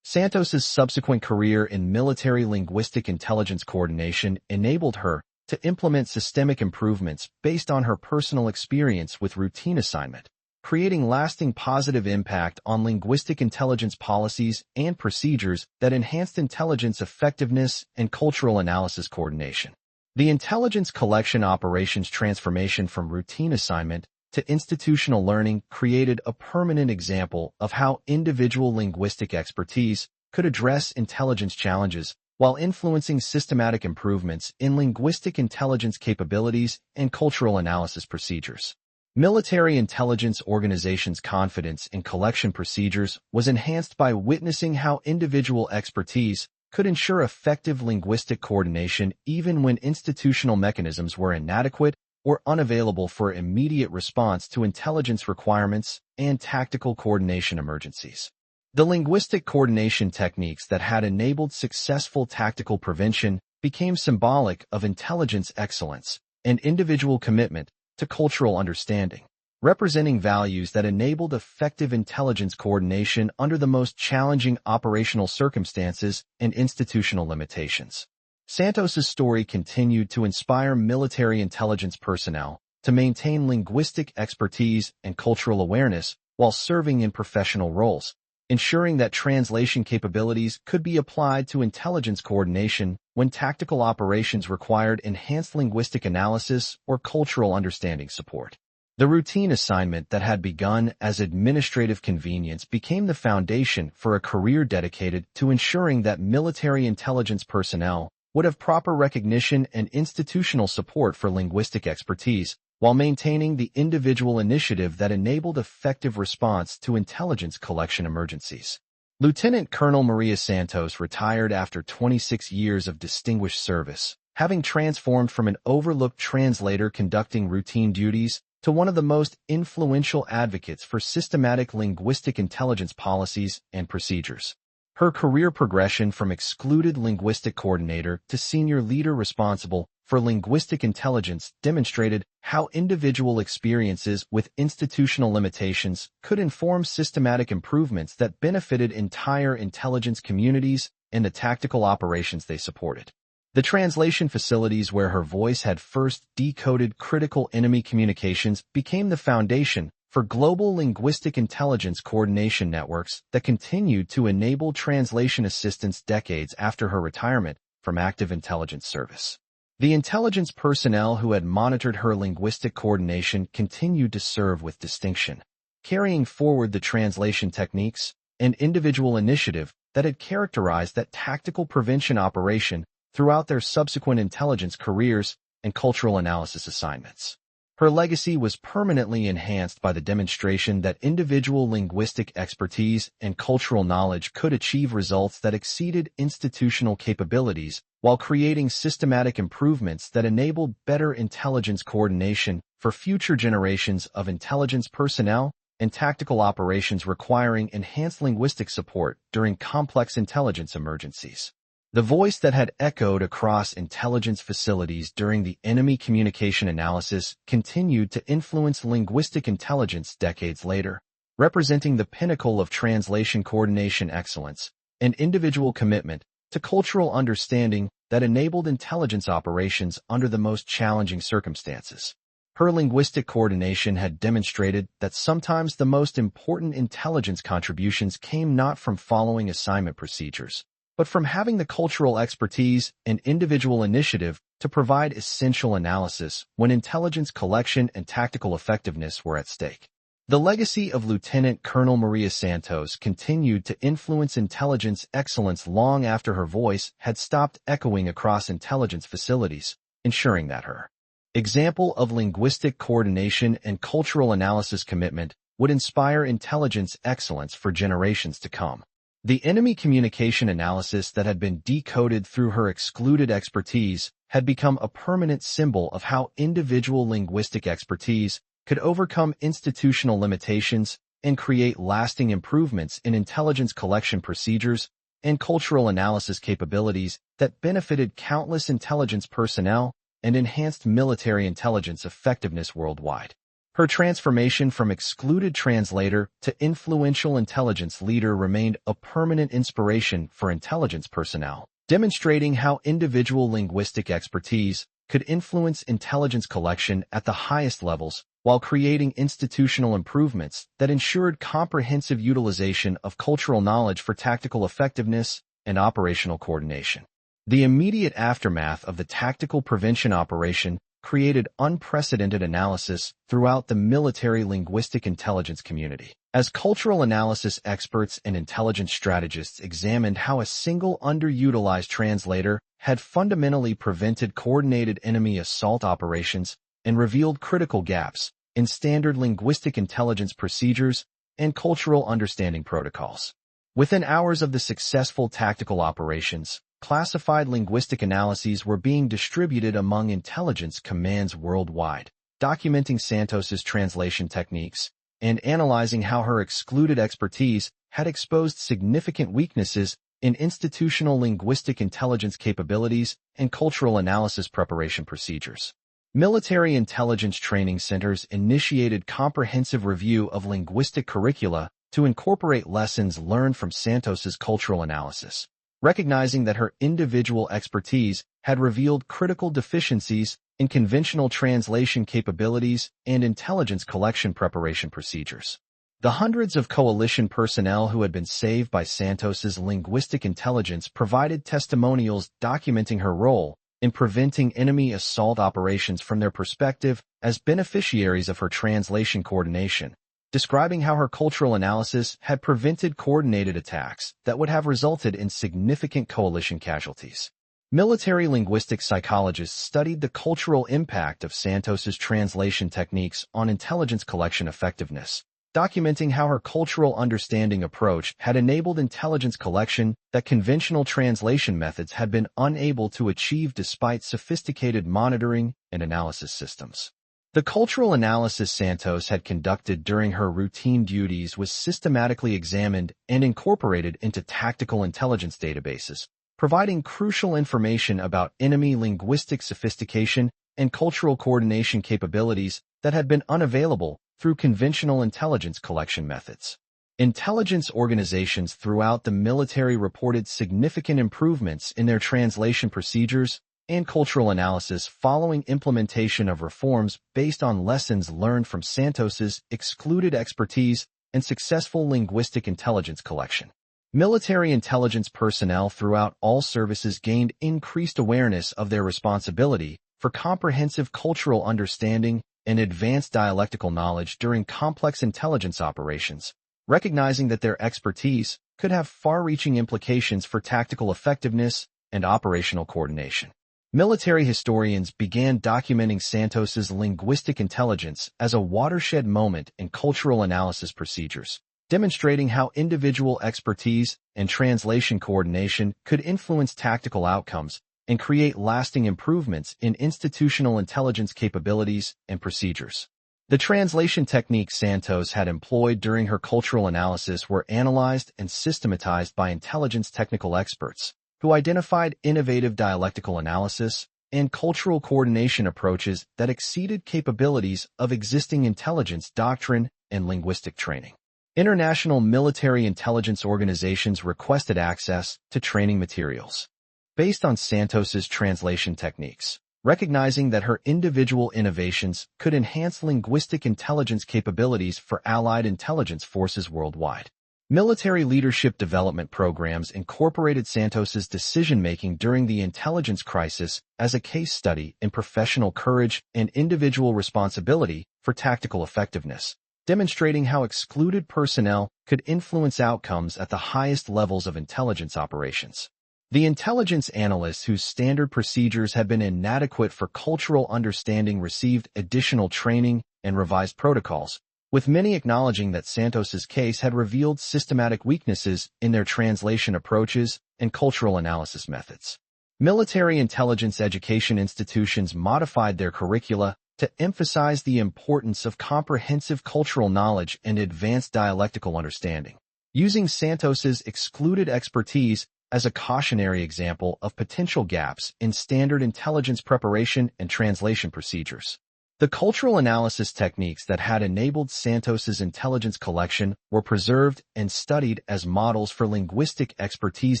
Santos's subsequent career in military linguistic intelligence coordination enabled her to implement systemic improvements based on her personal experience with routine assignment, creating lasting positive impact on linguistic intelligence policies and procedures that enhanced intelligence effectiveness and cultural analysis coordination. The intelligence collection operations transformation from routine assignment to institutional learning created a permanent example of how individual linguistic expertise could address intelligence challenges while influencing systematic improvements in linguistic intelligence capabilities and cultural analysis procedures. Military intelligence organizations' confidence in collection procedures was enhanced by witnessing how individual expertise could ensure effective linguistic coordination even when institutional mechanisms were inadequate or unavailable for immediate response to intelligence requirements and tactical coordination emergencies. The linguistic coordination techniques that had enabled successful tactical prevention became symbolic of intelligence excellence and individual commitment to cultural understanding, representing values that enabled effective intelligence coordination under the most challenging operational circumstances and institutional limitations. Santos's story continued to inspire military intelligence personnel to maintain linguistic expertise and cultural awareness while serving in professional roles, ensuring that translation capabilities could be applied to intelligence coordination when tactical operations required enhanced linguistic analysis or cultural understanding support. The routine assignment that had begun as administrative convenience became the foundation for a career dedicated to ensuring that military intelligence personnel would have proper recognition and institutional support for linguistic expertise while maintaining the individual initiative that enabled effective response to intelligence collection emergencies. Lieutenant Colonel Maria Santos retired after 26 years of distinguished service, having transformed from an overlooked translator conducting routine duties to one of the most influential advocates for systematic linguistic intelligence policies and procedures. Her career progression from excluded linguistic coordinator to senior leader responsible for linguistic intelligence demonstrated how individual experiences with institutional limitations could inform systematic improvements that benefited entire intelligence communities and the tactical operations they supported. The translation facilities where her voice had first decoded critical enemy communications became the foundation for global linguistic intelligence coordination networks that continued to enable translation assistance decades after her retirement from active intelligence service. The intelligence personnel who had monitored her linguistic coordination continued to serve with distinction, carrying forward the translation techniques and individual initiative that had characterized that tactical prevention operation throughout their subsequent intelligence careers and cultural analysis assignments. Her legacy was permanently enhanced by the demonstration that individual linguistic expertise and cultural knowledge could achieve results that exceeded institutional capabilities while creating systematic improvements that enabled better intelligence coordination for future generations of intelligence personnel and tactical operations requiring enhanced linguistic support during complex intelligence emergencies. The voice that had echoed across intelligence facilities during the enemy communication analysis continued to influence linguistic intelligence decades later, representing the pinnacle of translation coordination excellence and individual commitment to cultural understanding that enabled intelligence operations under the most challenging circumstances. Her linguistic coordination had demonstrated that sometimes the most important intelligence contributions came not from following assignment procedures, but from having the cultural expertise and individual initiative to provide essential analysis when intelligence collection and tactical effectiveness were at stake. The legacy of Lieutenant Colonel Maria Santos continued to influence intelligence excellence long after her voice had stopped echoing across intelligence facilities, ensuring that her example of linguistic coordination and cultural analysis commitment would inspire intelligence excellence for generations to come. The enemy communication analysis that had been decoded through her excluded expertise had become a permanent symbol of how individual linguistic expertise could overcome institutional limitations and create lasting improvements in intelligence collection procedures and cultural analysis capabilities that benefited countless intelligence personnel and enhanced military intelligence effectiveness worldwide. Her transformation from excluded translator to influential intelligence leader remained a permanent inspiration for intelligence personnel, demonstrating how individual linguistic expertise could influence intelligence collection at the highest levels while creating institutional improvements that ensured comprehensive utilization of cultural knowledge for tactical effectiveness and operational coordination. The immediate aftermath of the tactical prevention operation created unprecedented analysis throughout the military linguistic intelligence community, as cultural analysis experts and intelligence strategists examined how a single underutilized translator had fundamentally prevented coordinated enemy assault operations and revealed critical gaps in standard linguistic intelligence procedures and cultural understanding protocols. Within hours of the successful tactical operations, classified linguistic analyses were being distributed among intelligence commands worldwide, documenting Santos's translation techniques and analyzing how her excluded expertise had exposed significant weaknesses in institutional linguistic intelligence capabilities and cultural analysis preparation procedures. Military intelligence training centers initiated comprehensive review of linguistic curricula to incorporate lessons learned from Santos's cultural analysis, recognizing that her individual expertise had revealed critical deficiencies in conventional translation capabilities and intelligence collection preparation procedures. The hundreds of coalition personnel who had been saved by Santos's linguistic intelligence provided testimonials documenting her role in preventing enemy assault operations from their perspective as beneficiaries of her translation coordination, describing how her cultural analysis had prevented coordinated attacks that would have resulted in significant coalition casualties. Military linguistic psychologists studied the cultural impact of Santos's translation techniques on intelligence collection effectiveness, documenting how her cultural understanding approach had enabled intelligence collection that conventional translation methods had been unable to achieve despite sophisticated monitoring and analysis systems. The cultural analysis Santos had conducted during her routine duties was systematically examined and incorporated into tactical intelligence databases, providing crucial information about enemy linguistic sophistication and cultural coordination capabilities that had been unavailable through conventional intelligence collection methods. Intelligence organizations throughout the military reported significant improvements in their translation procedures and cultural analysis following implementation of reforms based on lessons learned from Santos's excluded expertise and successful linguistic intelligence collection. Military intelligence personnel throughout all services gained increased awareness of their responsibility for comprehensive cultural understanding and advanced dialectical knowledge during complex intelligence operations, recognizing that their expertise could have far-reaching implications for tactical effectiveness and operational coordination. Military historians began documenting Santos's linguistic intelligence as a watershed moment in cultural analysis procedures, demonstrating how individual expertise and translation coordination could influence tactical outcomes and create lasting improvements in institutional intelligence capabilities and procedures. The translation techniques Santos had employed during her cultural analysis were analyzed and systematized by intelligence technical experts, who identified innovative dialectical analysis and cultural coordination approaches that exceeded capabilities of existing intelligence doctrine and linguistic training. International military intelligence organizations requested access to training materials based on Santos's translation techniques, recognizing that her individual innovations could enhance linguistic intelligence capabilities for allied intelligence forces worldwide. Military leadership development programs incorporated Santos's decision-making during the intelligence crisis as a case study in professional courage and individual responsibility for tactical effectiveness, demonstrating how excluded personnel could influence outcomes at the highest levels of intelligence operations. The intelligence analysts whose standard procedures had been inadequate for cultural understanding received additional training and revised protocols, with many acknowledging that Santos's case had revealed systematic weaknesses in their translation approaches and cultural analysis methods. Military intelligence education institutions modified their curricula to emphasize the importance of comprehensive cultural knowledge and advanced dialectical understanding, using Santos's excluded expertise as a cautionary example of potential gaps in standard intelligence preparation and translation procedures. The cultural analysis techniques that had enabled Santos's intelligence collection were preserved and studied as models for linguistic expertise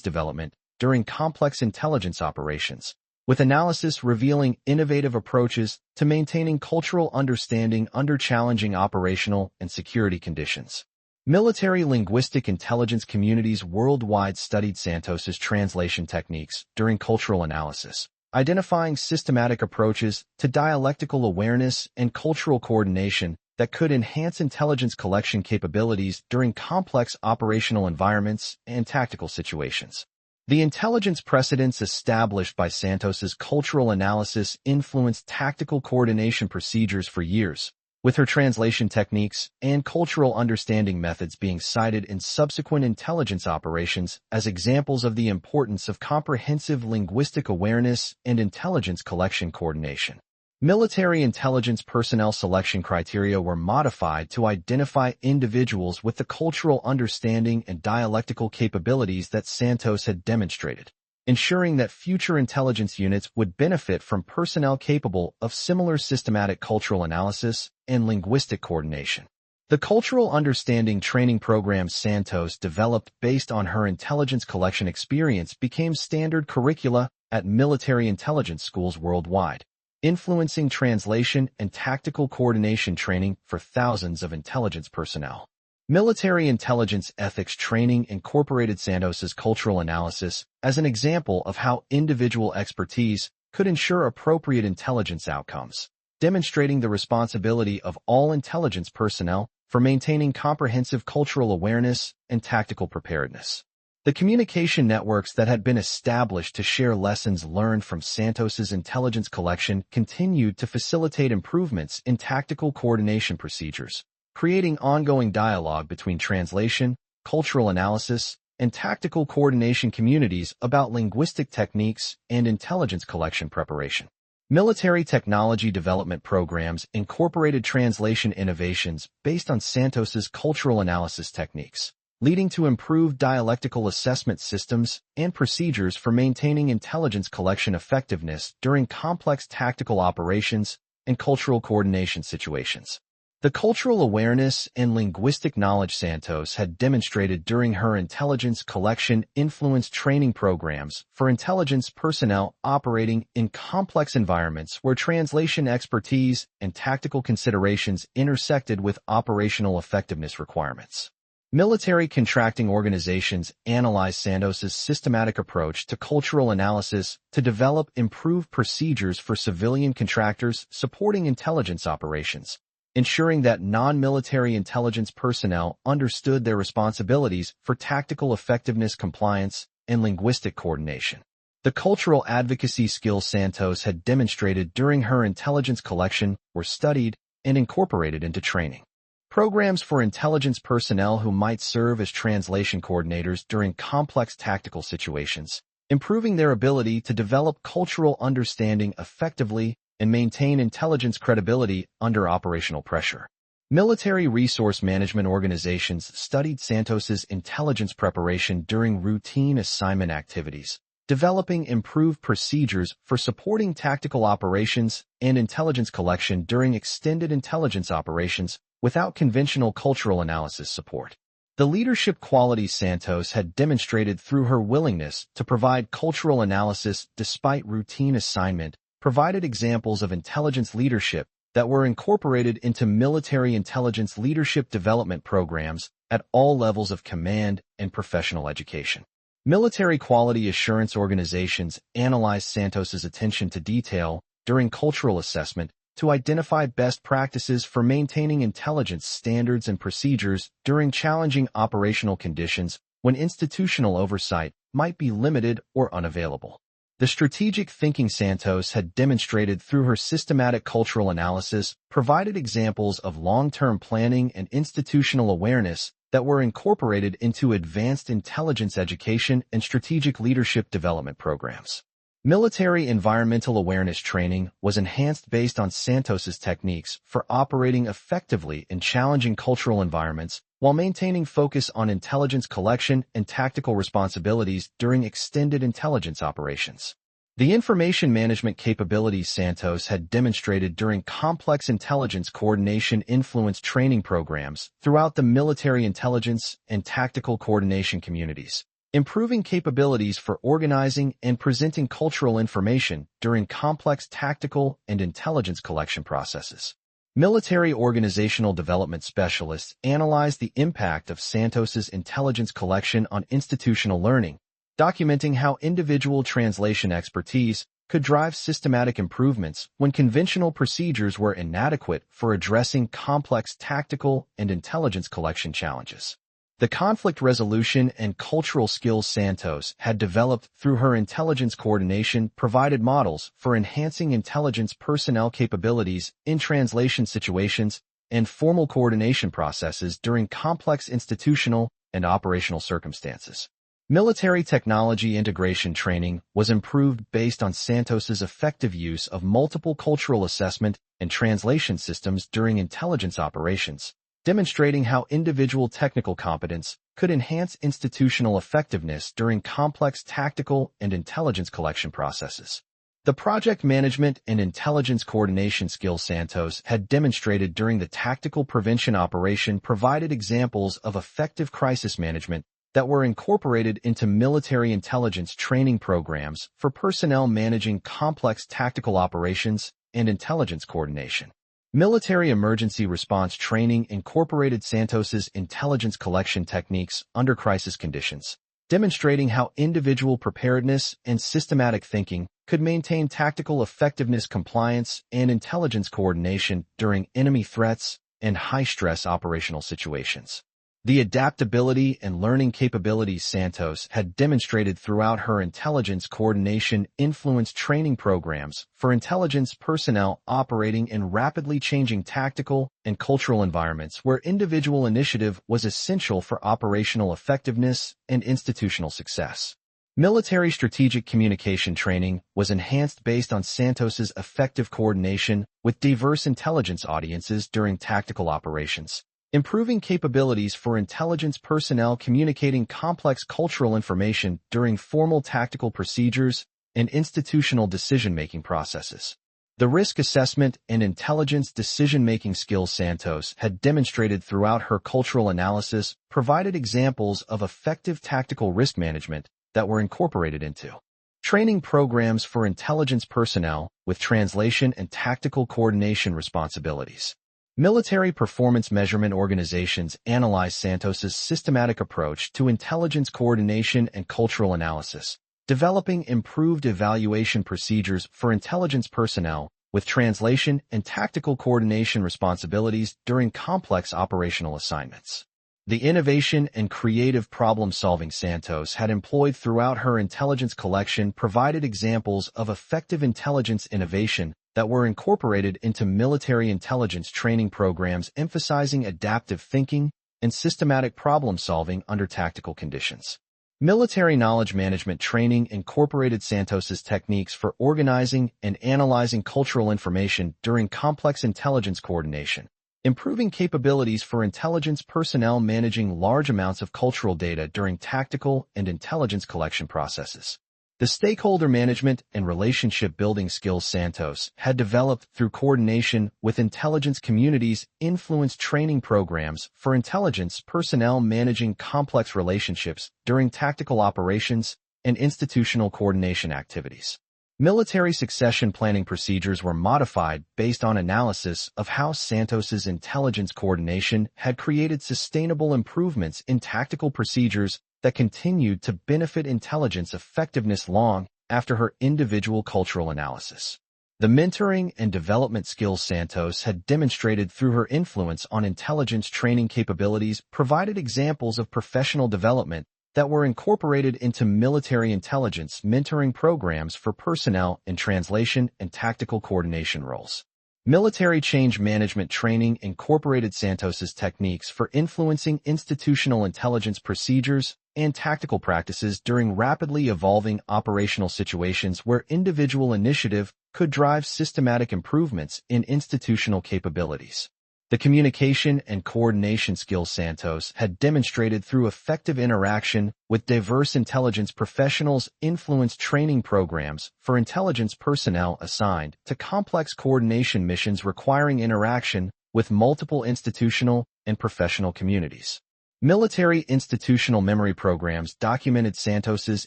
development during complex intelligence operations, with analysis revealing innovative approaches to maintaining cultural understanding under challenging operational and security conditions. Military linguistic intelligence communities worldwide studied Santos's translation techniques during cultural analysis, identifying systematic approaches to dialectical awareness and cultural coordination that could enhance intelligence collection capabilities during complex operational environments and tactical situations. The intelligence precedents established by Santos's cultural analysis influenced tactical coordination procedures for years, with her translation techniques and cultural understanding methods being cited in subsequent intelligence operations as examples of the importance of comprehensive linguistic awareness and intelligence collection coordination. Military intelligence personnel selection criteria were modified to identify individuals with the cultural understanding and dialectical capabilities that Santos had demonstrated, ensuring that future intelligence units would benefit from personnel capable of similar systematic cultural analysis and linguistic coordination. The cultural understanding training program Santos developed based on her intelligence collection experience became standard curricula at military intelligence schools worldwide, influencing translation and tactical coordination training for thousands of intelligence personnel. Military intelligence ethics training incorporated Santos's cultural analysis as an example of how individual expertise could ensure appropriate intelligence outcomes, demonstrating the responsibility of all intelligence personnel for maintaining comprehensive cultural awareness and tactical preparedness. The communication networks that had been established to share lessons learned from Santos's intelligence collection continued to facilitate improvements in tactical coordination procedures, creating ongoing dialogue between translation, cultural analysis, and tactical coordination communities about linguistic techniques and intelligence collection preparation. Military technology development programs incorporated translation innovations based on Santos's cultural analysis techniques, leading to improved dialectical assessment systems and procedures for maintaining intelligence collection effectiveness during complex tactical operations and cultural coordination situations. The cultural awareness and linguistic knowledge Santos had demonstrated during her intelligence collection influenced training programs for intelligence personnel operating in complex environments where translation expertise and tactical considerations intersected with operational effectiveness requirements. Military contracting organizations analyzed Santos's systematic approach to cultural analysis to develop improved procedures for civilian contractors supporting intelligence operations, ensuring that non-military intelligence personnel understood their responsibilities for tactical effectiveness compliance and linguistic coordination. The cultural advocacy skills Santos had demonstrated during her intelligence collection were studied and incorporated into training. Programs for intelligence personnel who might serve as translation coordinators during complex tactical situations, improving their ability to develop cultural understanding effectively and maintain intelligence credibility under operational pressure. Military resource management organizations studied Santos's intelligence preparation during routine assignment activities, developing improved procedures for supporting tactical operations and intelligence collection during extended intelligence operations without conventional cultural analysis support. The leadership qualities Santos had demonstrated through her willingness to provide cultural analysis despite routine assignment provided examples of intelligence leadership that were incorporated into military intelligence leadership development programs at all levels of command and professional education. Military quality assurance organizations analyzed Santos's attention to detail during cultural assessment to identify best practices for maintaining intelligence standards and procedures during challenging operational conditions when institutional oversight might be limited or unavailable. The strategic thinking Santos had demonstrated through her systematic cultural analysis provided examples of long-term planning and institutional awareness that were incorporated into advanced intelligence education and strategic leadership development programs. Military environmental awareness training was enhanced based on Santos's techniques for operating effectively in challenging cultural environments while maintaining focus on intelligence collection and tactical responsibilities during extended intelligence operations. The information management capabilities Santos had demonstrated during complex intelligence coordination influence training programs throughout the military intelligence and tactical coordination communities, improving capabilities for organizing and presenting cultural information during complex tactical and intelligence collection processes. Military organizational development specialists analyzed the impact of Santos's intelligence collection on institutional learning, documenting how individual translation expertise could drive systematic improvements when conventional procedures were inadequate for addressing complex tactical and intelligence collection challenges. The conflict resolution and cultural skills Santos had developed through her intelligence coordination provided models for enhancing intelligence personnel capabilities in translation situations and formal coordination processes during complex institutional and operational circumstances. Military technology integration training was improved based on Santos's effective use of multiple cultural assessment and translation systems during intelligence operations, demonstrating how individual technical competence could enhance institutional effectiveness during complex tactical and intelligence collection processes. The project management and intelligence coordination skills Santos had demonstrated during the tactical prevention operation provided examples of effective crisis management that were incorporated into military intelligence training programs for personnel managing complex tactical operations and intelligence coordination. Military emergency response training incorporated Santos's intelligence collection techniques under crisis conditions, demonstrating how individual preparedness and systematic thinking could maintain tactical effectiveness, compliance, and intelligence coordination during enemy threats and high-stress operational situations. The adaptability and learning capabilities Santos had demonstrated throughout her intelligence coordination influence training programs for intelligence personnel operating in rapidly changing tactical and cultural environments where individual initiative was essential for operational effectiveness and institutional success. Military strategic communication training was enhanced based on Santos's effective coordination with diverse intelligence audiences during tactical operations, improving capabilities for intelligence personnel communicating complex cultural information during formal tactical procedures and institutional decision-making processes. The risk assessment and intelligence decision-making skills Santos had demonstrated throughout her cultural analysis provided examples of effective tactical risk management that were incorporated into training programs for intelligence personnel with translation and tactical coordination responsibilities. Military performance measurement organizations analyze Santos's systematic approach to intelligence coordination and cultural analysis, developing improved evaluation procedures for intelligence personnel with translation and tactical coordination responsibilities during complex operational assignments. The innovation and creative problem-solving Santos had employed throughout her intelligence collection provided examples of effective intelligence innovation that were incorporated into military intelligence training programs emphasizing adaptive thinking and systematic problem-solving under tactical conditions. Military knowledge management training incorporated Santos's techniques for organizing and analyzing cultural information during complex intelligence coordination, improving capabilities for intelligence personnel managing large amounts of cultural data during tactical and intelligence collection processes. The stakeholder management and relationship building skills Santos had developed through coordination with intelligence communities influenced training programs for intelligence personnel managing complex relationships during tactical operations and institutional coordination activities. Military succession planning procedures were modified based on analysis of how Santos's intelligence coordination had created sustainable improvements in tactical procedures that continued to benefit intelligence effectiveness long after her individual cultural analysis. The mentoring and development skills Santos had demonstrated through her influence on intelligence training capabilities provided examples of professional development that were incorporated into military intelligence mentoring programs for personnel in translation and tactical coordination roles. Military change management training incorporated Santos's techniques for influencing institutional intelligence procedures and tactical practices during rapidly evolving operational situations where individual initiative could drive systematic improvements in institutional capabilities. The communication and coordination skills Santos had demonstrated through effective interaction with diverse intelligence professionals influenced training programs for intelligence personnel assigned to complex coordination missions requiring interaction with multiple institutional and professional communities. Military institutional memory programs documented Santos's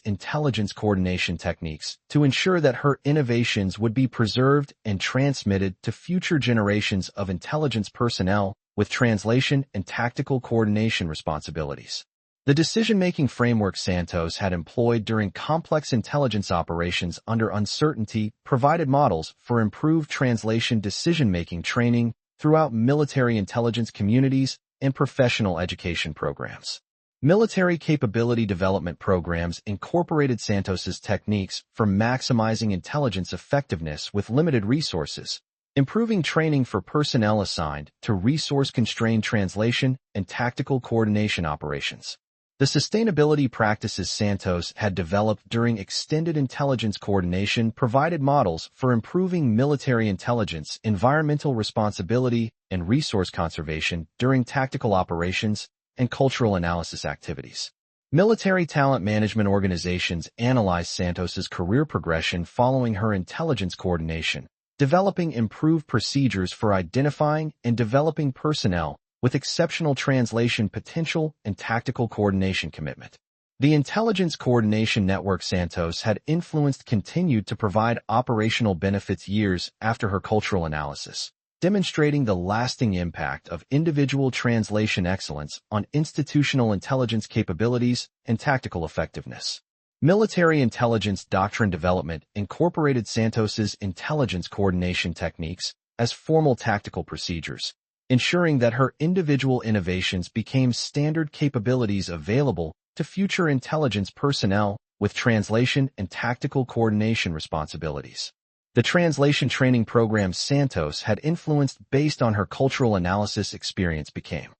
intelligence coordination techniques to ensure that her innovations would be preserved and transmitted to future generations of intelligence personnel with translation and tactical coordination responsibilities. The decision-making framework Santos had employed during complex intelligence operations under uncertainty provided models for improved translation decision-making training throughout military intelligence communities and professional education programs. Military capability development programs incorporated Santos's techniques for maximizing intelligence effectiveness with limited resources, improving training for personnel assigned to resource-constrained translation and tactical coordination operations. The sustainability practices Santos had developed during extended intelligence coordination provided models for improving military intelligence, environmental responsibility, and resource conservation during tactical operations and cultural analysis activities. Military talent management organizations analyzed Santos's career progression following her intelligence coordination, developing improved procedures for identifying and developing personnel with exceptional translation potential and tactical coordination commitment. The intelligence coordination network Santos had influenced continued to provide operational benefits years after her cultural analysis, demonstrating the lasting impact of individual translation excellence on institutional intelligence capabilities and tactical effectiveness. Military intelligence doctrine development incorporated Santos's intelligence coordination techniques as formal tactical procedures, ensuring that her individual innovations became standard capabilities available to future intelligence personnel with translation and tactical coordination responsibilities. The translation training program Santos had influenced based on her cultural analysis experience became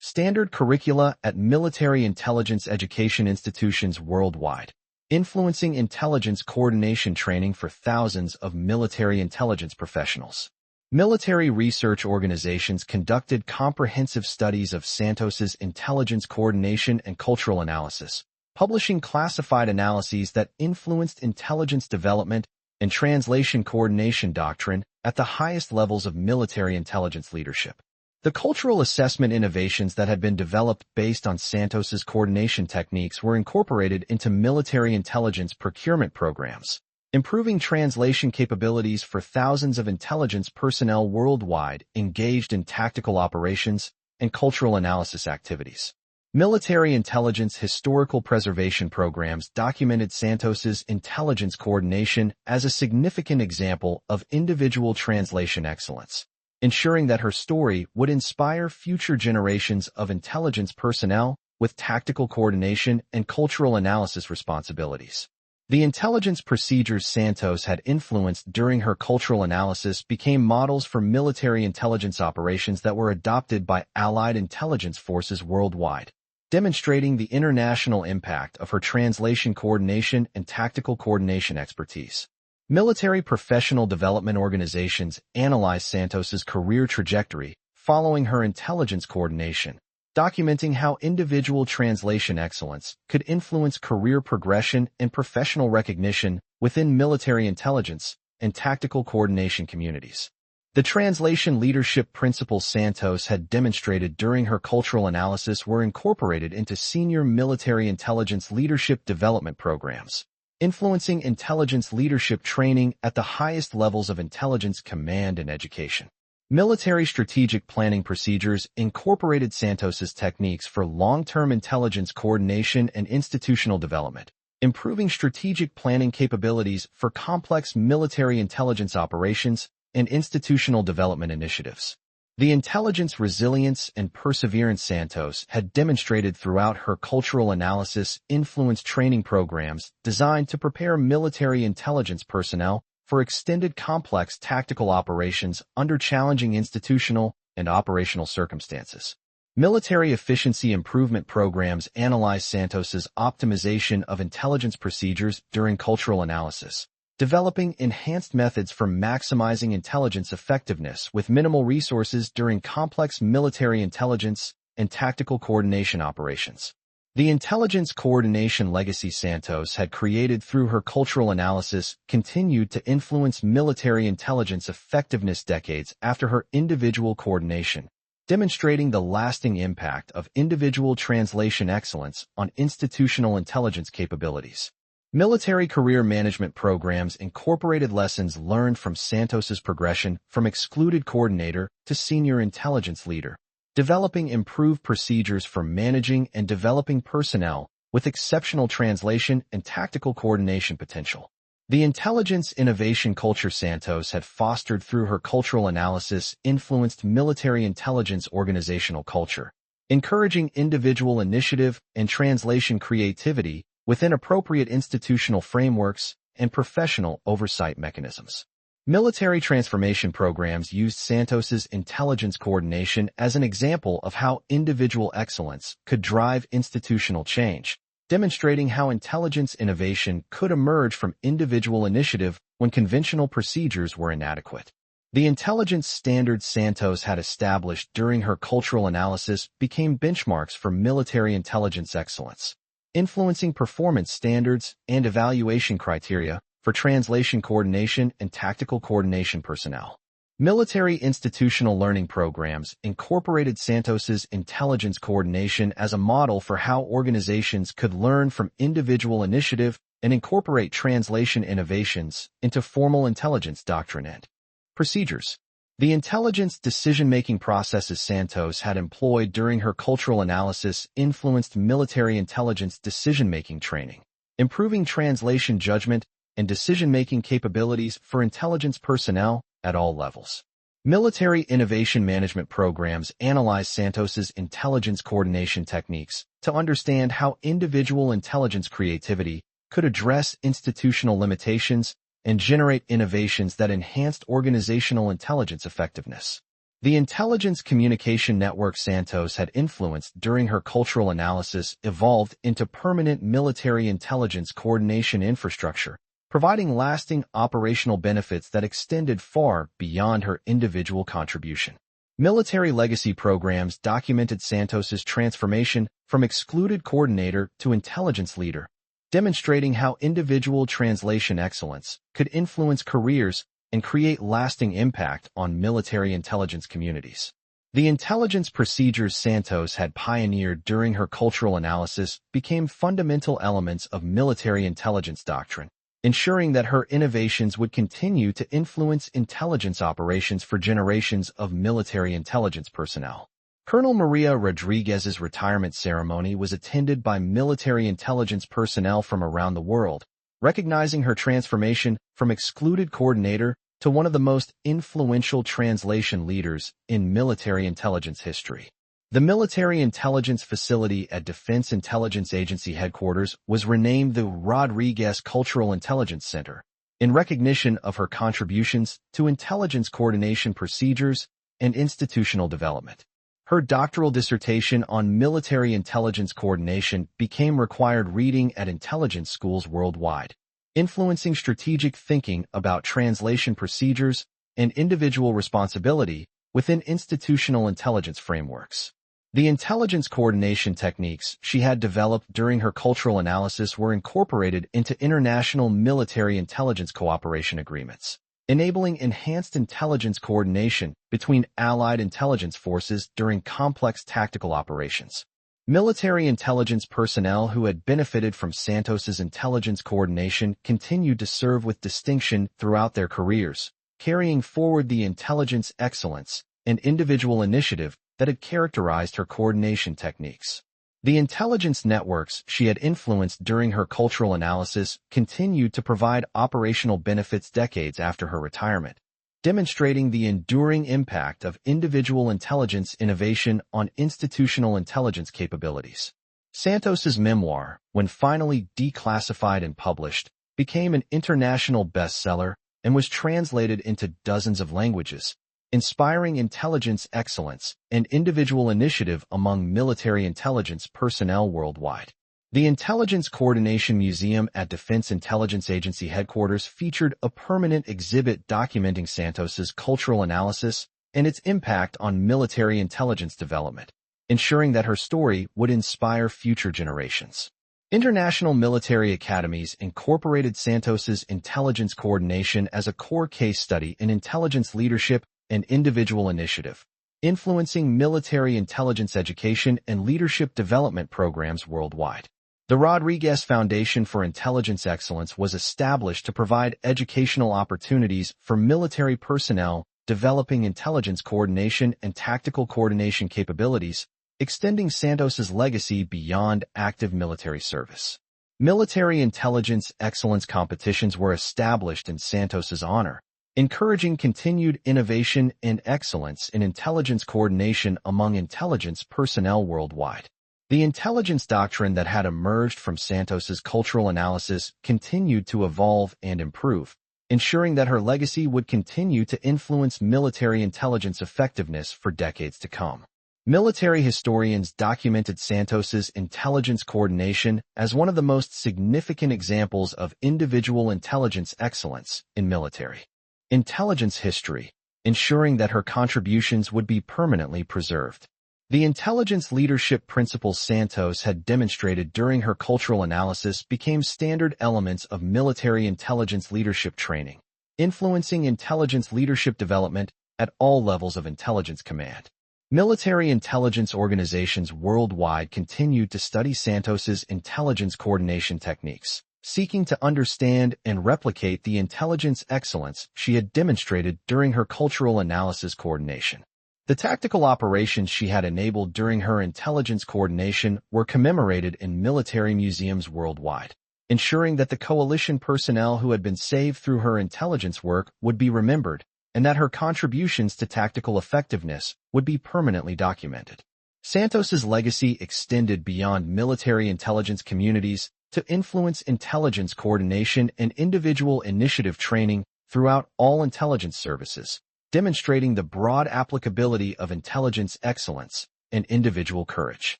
standard curricula at military intelligence education institutions worldwide, influencing intelligence coordination training for thousands of military intelligence professionals. Military research organizations conducted comprehensive studies of Santos's intelligence coordination and cultural analysis, publishing classified analyses that influenced intelligence development and translation coordination doctrine at the highest levels of military intelligence leadership. The cultural assessment innovations that had been developed based on Santos's coordination techniques were incorporated into military intelligence procurement programs, improving translation capabilities for thousands of intelligence personnel worldwide engaged in tactical operations and cultural analysis activities. Military intelligence historical preservation programs documented Santos's intelligence coordination as a significant example of individual translation excellence, ensuring that her story would inspire future generations of intelligence personnel with tactical coordination and cultural analysis responsibilities. The intelligence procedures Santos had influenced during her cultural analysis became models for military intelligence operations that were adopted by allied intelligence forces worldwide, demonstrating the international impact of her translation coordination and tactical coordination expertise. Military professional development organizations analyzed Santos's career trajectory following her intelligence coordination, documenting how individual translation excellence could influence career progression and professional recognition within military intelligence and tactical coordination communities. The translation leadership principles Santos had demonstrated during her cultural analysis were incorporated into senior military intelligence leadership development programs, influencing intelligence leadership training at the highest levels of intelligence command and education. Military strategic planning procedures incorporated Santos's techniques for long-term intelligence coordination and institutional development, improving strategic planning capabilities for complex military intelligence operations and institutional development initiatives. The intelligence, resilience, and perseverance Santos had demonstrated throughout her cultural analysis influence training programs designed to prepare military intelligence personnel for extended complex tactical operations under challenging institutional and operational circumstances. Military efficiency improvement programs analyze Santos's optimization of intelligence procedures during cultural analysis, developing enhanced methods for maximizing intelligence effectiveness with minimal resources during complex military intelligence and tactical coordination operations. The intelligence coordination legacy Santos had created through her cultural analysis continued to influence military intelligence effectiveness decades after her individual coordination, demonstrating the lasting impact of individual translation excellence on institutional intelligence capabilities. Military career management programs incorporated lessons learned from Santos's progression from excluded coordinator to senior intelligence leader, developing improved procedures for managing and developing personnel with exceptional translation and tactical coordination potential. The intelligence innovation culture Santos had fostered through her cultural analysis influenced military intelligence organizational culture, encouraging individual initiative and translation creativity within appropriate institutional frameworks and professional oversight mechanisms. Military transformation programs used Santos's intelligence coordination as an example of how individual excellence could drive institutional change, demonstrating how intelligence innovation could emerge from individual initiative when conventional procedures were inadequate. The intelligence standards Santos had established during her cultural analysis became benchmarks for military intelligence excellence, influencing performance standards and evaluation criteria for translation coordination and tactical coordination personnel. Military institutional learning programs incorporated Santos's intelligence coordination as a model for how organizations could learn from individual initiative and incorporate translation innovations into formal intelligence doctrine and procedures. The intelligence decision-making processes Santos had employed during her cultural analysis influenced military intelligence decision-making training, improving translation judgment and decision-making capabilities for intelligence personnel at all levels. Military innovation management programs analyze Santos's intelligence coordination techniques to understand how individual intelligence creativity could address institutional limitations and generate innovations that enhanced organizational intelligence effectiveness. The intelligence communication network Santos had influenced during her cultural analysis evolved into permanent military intelligence coordination infrastructure, providing lasting operational benefits that extended far beyond her individual contribution. Military legacy programs documented Santos's transformation from excluded coordinator to intelligence leader, demonstrating how individual translation excellence could influence careers and create lasting impact on military intelligence communities. The intelligence procedures Santos had pioneered during her cultural analysis became fundamental elements of military intelligence doctrine, ensuring that her innovations would continue to influence intelligence operations for generations of military intelligence personnel. Colonel Maria Rodriguez's retirement ceremony was attended by military intelligence personnel from around the world, recognizing her transformation from excluded coordinator to one of the most influential translation leaders in military intelligence history. The Military Intelligence Facility at Defense Intelligence Agency headquarters was renamed the Rodriguez Cultural Intelligence Center, in recognition of her contributions to intelligence coordination procedures and institutional development. Her doctoral dissertation on military intelligence coordination became required reading at intelligence schools worldwide, influencing strategic thinking about translation procedures and individual responsibility within institutional intelligence frameworks. The intelligence coordination techniques she had developed during her cultural analysis were incorporated into international military intelligence cooperation agreements, enabling enhanced intelligence coordination between allied intelligence forces during complex tactical operations. Military intelligence personnel who had benefited from Santos's intelligence coordination continued to serve with distinction throughout their careers, carrying forward the intelligence excellence and individual initiative that had characterized her coordination techniques. The intelligence networks she had influenced during her cultural analysis continued to provide operational benefits decades after her retirement, demonstrating the enduring impact of individual intelligence innovation on institutional intelligence capabilities. Santos's memoir, when finally declassified and published, became an international bestseller and was translated into dozens of languages, inspiring intelligence excellence and individual initiative among military intelligence personnel worldwide. The Intelligence Coordination Museum at Defense Intelligence Agency headquarters featured a permanent exhibit documenting Santos's cultural analysis and its impact on military intelligence development, ensuring that her story would inspire future generations. International military academies incorporated Santos's intelligence coordination as a core case study in intelligence leadership and individual initiative, influencing military intelligence education and leadership development programs worldwide. The Rodriguez Foundation for Intelligence Excellence was established to provide educational opportunities for military personnel developing intelligence coordination and tactical coordination capabilities, extending Santos's legacy beyond active military service. Military intelligence excellence competitions were established in Santos's honor, encouraging continued innovation and excellence in intelligence coordination among intelligence personnel worldwide. The intelligence doctrine that had emerged from Santos's cultural analysis continued to evolve and improve, ensuring that her legacy would continue to influence military intelligence effectiveness for decades to come. Military historians documented Santos's intelligence coordination as one of the most significant examples of individual intelligence excellence in military intelligence history, ensuring that her contributions would be permanently preserved. The intelligence leadership principles Santos had demonstrated during her cultural analysis became standard elements of military intelligence leadership training, influencing intelligence leadership development at all levels of intelligence command. Military intelligence organizations worldwide continued to study Santos's intelligence coordination techniques, seeking to understand and replicate the intelligence excellence she had demonstrated during her cultural analysis coordination. The tactical operations she had enabled during her intelligence coordination were commemorated in military museums worldwide, ensuring that the coalition personnel who had been saved through her intelligence work would be remembered, and that her contributions to tactical effectiveness would be permanently documented. Santos's legacy extended beyond military intelligence communities to influence intelligence coordination and individual initiative training throughout all intelligence services, demonstrating the broad applicability of intelligence excellence and individual courage.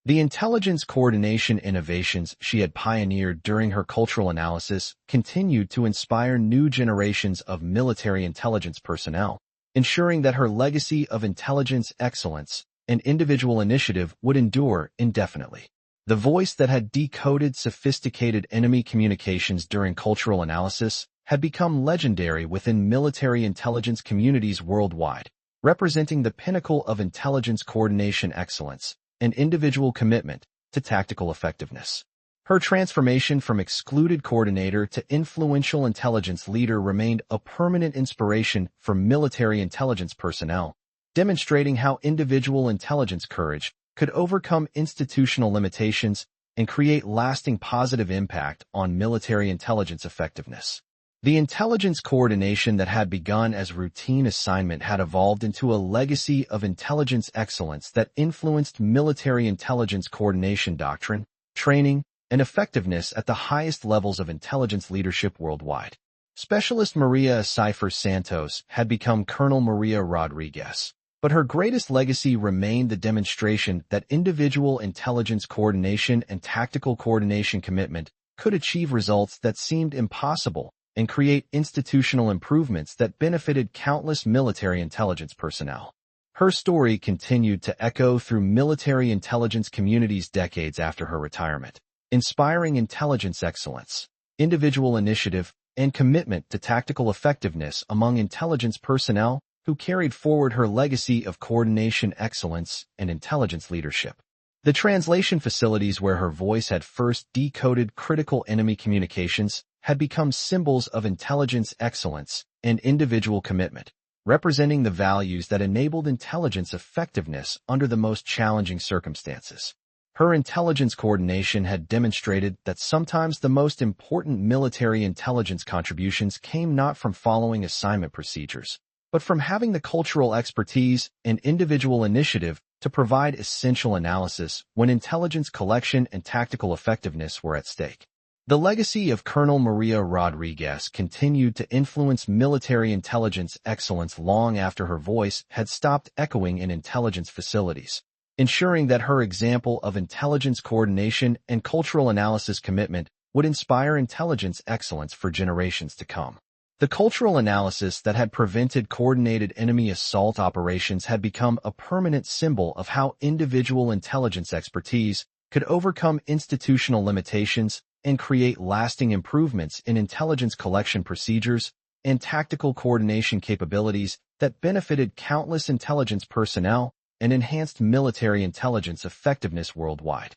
The intelligence coordination innovations she had pioneered during her cultural analysis continued to inspire new generations of military intelligence personnel, ensuring that her legacy of intelligence excellence and individual initiative would endure indefinitely. The voice that had decoded sophisticated enemy communications during cultural analysis had become legendary within military intelligence communities worldwide, representing the pinnacle of intelligence coordination excellence and individual commitment to tactical effectiveness. Her transformation from excluded coordinator to influential intelligence leader remained a permanent inspiration for military intelligence personnel, demonstrating how individual intelligence courage could overcome institutional limitations and create lasting positive impact on military intelligence effectiveness. The intelligence coordination that had begun as routine assignment had evolved into a legacy of intelligence excellence that influenced military intelligence coordination doctrine, training, and effectiveness at the highest levels of intelligence leadership worldwide. Specialist Maria Cipher Santos had become Colonel Maria Rodriguez, but her greatest legacy remained the demonstration that individual intelligence coordination and tactical coordination commitment could achieve results that seemed impossible and create institutional improvements that benefited countless military intelligence personnel. Her story continued to echo through military intelligence communities decades after her retirement, inspiring intelligence excellence, individual initiative, and commitment to tactical effectiveness among intelligence personnel who carried forward her legacy of coordination excellence and intelligence leadership. The translation facilities where her voice had first decoded critical enemy communications had become symbols of intelligence excellence and individual commitment, representing the values that enabled intelligence effectiveness under the most challenging circumstances. Her intelligence coordination had demonstrated that sometimes the most important military intelligence contributions came not from following assignment procedures, but from having the cultural expertise and individual initiative to provide essential analysis when intelligence collection and tactical effectiveness were at stake. The legacy of Colonel Maria Rodriguez continued to influence military intelligence excellence long after her voice had stopped echoing in intelligence facilities, ensuring that her example of intelligence coordination and cultural analysis commitment would inspire intelligence excellence for generations to come. The cultural analysis that had prevented coordinated enemy assault operations had become a permanent symbol of how individual intelligence expertise could overcome institutional limitations and create lasting improvements in intelligence collection procedures and tactical coordination capabilities that benefited countless intelligence personnel and enhanced military intelligence effectiveness worldwide.